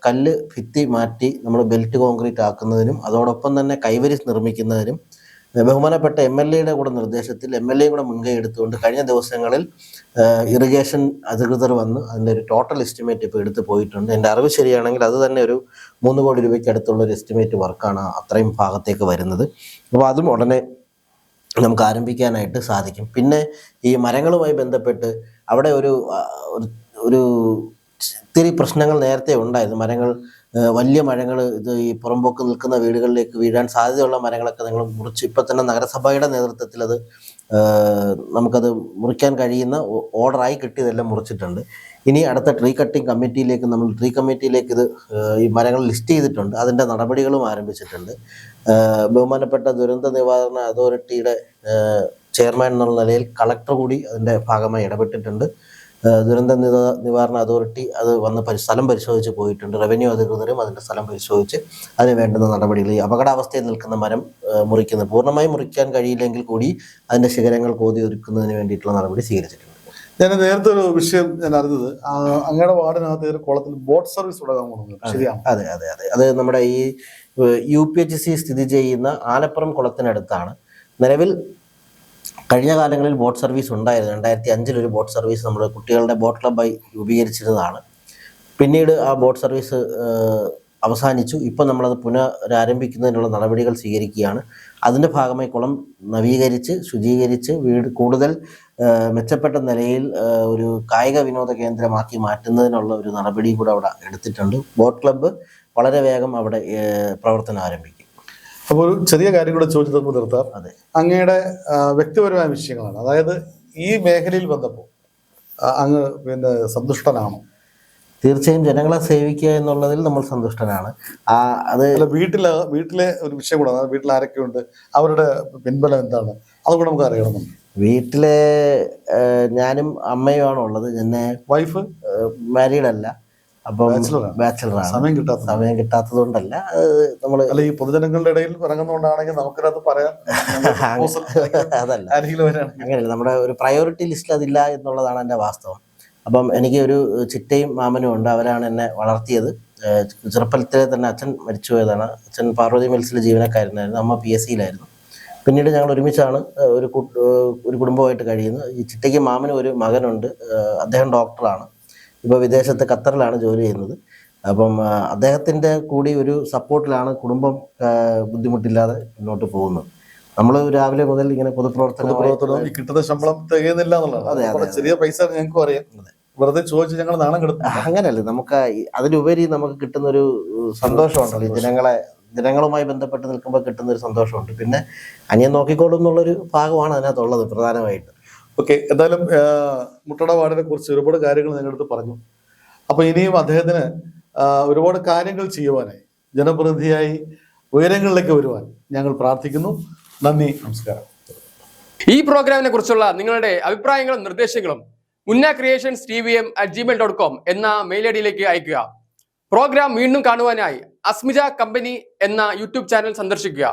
B: കല്ല് ഭിത്തി മാറ്റി നമ്മൾ ബെൽറ്റ് കോൺക്രീറ്റ് ആക്കുന്നതിനും അതോടൊപ്പം തന്നെ കൈവരി നിർമ്മിക്കുന്നതിനും ബഹുമാനപ്പെട്ട MLA കൂടെ നിർദ്ദേശത്തിൽ MLA കൂടെ മുൻകൈ എടുത്തുകൊണ്ട് കഴിഞ്ഞ ദിവസങ്ങളിൽ ഇറിഗേഷൻ അധികൃതർ വന്ന് അതിൻ്റെ ഒരു ടോട്ടൽ എസ്റ്റിമേറ്റ് ഇപ്പോൾ എടുത്ത് പോയിട്ടുണ്ട്. എൻ്റെ അറിവ് ശരിയാണെങ്കിൽ അത് തന്നെ ഒരു 3 കോടി രൂപയ്ക്ക് അടുത്തുള്ള ഒരു എസ്റ്റിമേറ്റ് വർക്കാണ് അത്രയും ഭാഗത്തേക്ക് വരുന്നത്. അപ്പോൾ അതും ഉടനെ നമുക്ക് ആരംഭിക്കാനായിട്ട് സാധിക്കും. പിന്നെ ഈ മരങ്ങളുമായി ബന്ധപ്പെട്ട് അവിടെ ഒരു ഇത്തിരി പ്രശ്നങ്ങൾ നേരത്തെ ഉണ്ടായിരുന്നു. മരങ്ങൾ വലിയ മരങ്ങൾ ഇത് ഈ പുറമ്പോക്ക് നിൽക്കുന്ന വീടുകളിലേക്ക് വീഴാൻ സാധ്യതയുള്ള മരങ്ങളൊക്കെ നിങ്ങൾ മുറിച്ച് ഇപ്പം തന്നെ നഗരസഭയുടെ നേതൃത്വത്തിൽ അത് നമുക്കത് മുറിക്കാൻ കഴിയുന്ന ഓർഡറായി കിട്ടിയതെല്ലാം മുറിച്ചിട്ടുണ്ട്. ഇനി അടുത്ത ട്രീ കട്ടിംഗ് കമ്മിറ്റിയിലേക്ക് ട്രീ കമ്മിറ്റിയിലേക്ക് ഇത് ഈ മരങ്ങൾ ലിസ്റ്റ് ചെയ്തിട്ടുണ്ട്. അതിൻ്റെ നടപടികളും ആരംഭിച്ചിട്ടുണ്ട്. ബഹുമാനപ്പെട്ട ദുരന്ത നിവാരണ അതോറിറ്റിയുടെ ചെയർമാൻ എന്നുള്ള നിലയിൽ കളക്ടർ കൂടി അതിൻ്റെ ഭാഗമായി ഇടപെട്ടിട്ടുണ്ട്. ദുരന്ത നിവാരണ അതോറിറ്റി അത് വന്ന് സ്ഥലം പരിശോധിച്ച് പോയിട്ടുണ്ട്. റവന്യൂ അധികൃതരും അതിൻ്റെ സ്ഥലം പരിശോധിച്ച് അതിന് വേണ്ടുന്ന നടപടികൾ ഈ അപകടാവസ്ഥയിൽ നിൽക്കുന്ന മരം മുറിക്കുന്നത് പൂർണ്ണമായും മുറിക്കാൻ കഴിയില്ലെങ്കിൽ കൂടി അതിൻ്റെ ശിഖരങ്ങൾ കോതി ഒരുക്കുന്നതിന് വേണ്ടിയിട്ടുള്ള നടപടി സ്വീകരിച്ചിട്ടുണ്ട്.
A: ഞാൻ നേരത്തെ ഒരു വിഷയം ഞാൻ അറിഞ്ഞത് അങ്ങയുടെ വാർഡിനകത്ത് ഒരു കുളത്തിൽ ബോട്ട് സർവീസ് തുടങ്ങാൻ പോകുന്നത് ശരിയാണ്?
B: അതെ അതെ അതെ അത് നമ്മുടെ ഈ UPHC സ്ഥിതി ചെയ്യുന്ന ആലപ്പുറം കുളത്തിനടുത്താണ്. നിലവിൽ കഴിഞ്ഞ കാലങ്ങളിൽ ബോട്ട് സർവീസ് ഉണ്ടായിരുന്നു. 2005 ഒരു ബോട്ട് സർവീസ് നമ്മൾ കുട്ടികളുടെ ബോട്ട് ക്ലബ്ബായി രൂപീകരിച്ചിരുന്നതാണ്. പിന്നീട് ആ ബോട്ട് സർവീസ് അവസാനിച്ചു. ഇപ്പോൾ നമ്മളത് പുനരാരംഭിക്കുന്നതിനുള്ള നടപടികൾ സ്വീകരിക്കുകയാണ്. അതിൻ്റെ ഭാഗമായി കുളം നവീകരിച്ച് ശുചീകരിച്ച് കൂടുതൽ മെച്ചപ്പെട്ട നിലയിൽ ഒരു കായിക വിനോദ കേന്ദ്രമാക്കി മാറ്റുന്നതിനുള്ള ഒരു നടപടിയും കൂടെ അവിടെ എടുത്തിട്ടുണ്ട്. ബോട്ട് ക്ലബ്ബ് വളരെ വേഗം അവിടെ പ്രവർത്തനം ആരംഭിക്കും.
A: അപ്പോൾ ഒരു ചെറിയ കാര്യം കൂടെ ചോദിച്ചു നമുക്ക് നിർത്താം.
B: അതെ,
A: അങ്ങയുടെ വ്യക്തിപരമായ വിഷയങ്ങളാണ്. അതായത് ഈ മേഖലയിൽ വന്നപ്പോൾ അങ്ങ് സന്തുഷ്ടനാണോ?
B: തീർച്ചയായും ജനങ്ങളെ സേവിക്കുക എന്നുള്ളതിൽ നമ്മൾ സന്തുഷ്ടനാണ്. അത്
A: വീട്ടിലെ ഒരു വിഷയം കൂടെ, അതായത് വീട്ടിൽ ആരൊക്കെയുണ്ട്, അവരുടെ പിൻബലം എന്താണ്, അതുകൂടെ നമുക്ക് അറിയണമെന്നുണ്ട്.
B: വീട്ടിലെ ഞാനും അമ്മയുമാണ് ഉള്ളത്. എന്നെ
A: വൈഫ്
B: മാരീഡ് അല്ല, അപ്പം ബാച്ചിലറാണ്. സമയം കിട്ടാത്തത് കൊണ്ടല്ല, നമ്മള്
A: ഈ പൊതുജനങ്ങളുടെ ഇടയിൽ ഇറങ്ങുന്നതുകൊണ്ടാണെങ്കിൽ നമുക്കത് പറയാം.
B: അതല്ല, അങ്ങനെയല്ല, നമ്മുടെ ഒരു പ്രയോറിറ്റി ലിസ്റ്റിൽ അതില്ല എന്നുള്ളതാണ് എൻ്റെ വാസ്തവം. അപ്പം എനിക്ക് ഒരു ചിറ്റയും മാമനും ഉണ്ട്. അവരാണ് എന്നെ വളർത്തിയത്. ചെറുപ്പത്തിലെ തന്നെ അച്ഛൻ മരിച്ചുപോയതാണ്. അച്ഛൻ പാർവതി മിൽസിൽ ജീവനക്കാരനായിരുന്നു, അമ്മ PSCയിലായിരുന്നു. പിന്നീട് ഞങ്ങൾ ഒരുമിച്ചാണ് ഒരു കുടുംബമായിട്ട് കഴിയുന്നത്. ഈ ചിറ്റയ്ക്ക് മാമനും ഒരു മകനുണ്ട്. അദ്ദേഹം ഡോക്ടറാണ്. ഇപ്പോൾ വിദേശത്ത് ഖത്തറിലാണ് ജോലി ചെയ്യുന്നത്. അപ്പം അദ്ദേഹത്തിൻ്റെ കൂടി ഒരു സപ്പോർട്ടിലാണ് കുടുംബം ബുദ്ധിമുട്ടില്ലാതെ മുന്നോട്ട് പോകുന്നത്. നമ്മൾ രാവിലെ മുതൽ ഇങ്ങനെ പൊതുപ്രവർത്തനം
A: കിട്ടുന്ന ശമ്പളം തികയുന്നില്ല എന്നുള്ളതാണ്. ചെറിയ പൈസ ഞങ്ങൾക്കും അറിയാം, വെറുതെ ചോദിച്ച് ഞങ്ങൾ നാണം കിടത്തും.
B: അങ്ങനെയല്ലേ, നമുക്ക് അതിലുപരി നമുക്ക് കിട്ടുന്ന ഒരു സന്തോഷമുണ്ടല്ലോ. ജനങ്ങളുമായി ബന്ധപ്പെട്ട് നിൽക്കുമ്പോൾ കിട്ടുന്ന ഒരു സന്തോഷമുണ്ട്. പിന്നെ അനിയൻ നോക്കിക്കോളും എന്നുള്ളൊരു ഭാഗമാണ് അതിനകത്തുള്ളത് പ്രധാനമായിട്ട്.
A: ഓക്കെ, എന്തായാലും മുട്ടട വാർഡിനെ കുറിച്ച് ഒരുപാട് കാര്യങ്ങൾ നിങ്ങളുടെ അടുത്ത് പറഞ്ഞു. അപ്പോൾ ഇനിയും അദ്ദേഹത്തിന് ഒരുപാട് കാര്യങ്ങൾ ചെയ്യുവാനായി, ജനപ്രതിനിധിയായി ഉയരങ്ങളിലേക്ക് വരുവാൻ ഞങ്ങൾ പ്രാർത്ഥിക്കുന്നു. നന്ദി, നമസ്കാരം.
G: ഈ പ്രോഗ്രാമിനെ കുറിച്ചുള്ള നിങ്ങളുടെ അഭിപ്രായങ്ങളും നിർദ്ദേശങ്ങളും munnacreations@gmail.com എന്ന മെയിൽ ഐഡിയിലേക്ക് അയക്കുക. പ്രോഗ്രാം വീണ്ടും കാണുവാനായി അസ്മിജ കമ്പനി എന്ന യൂട്യൂബ് ചാനൽ സന്ദർശിക്കുക.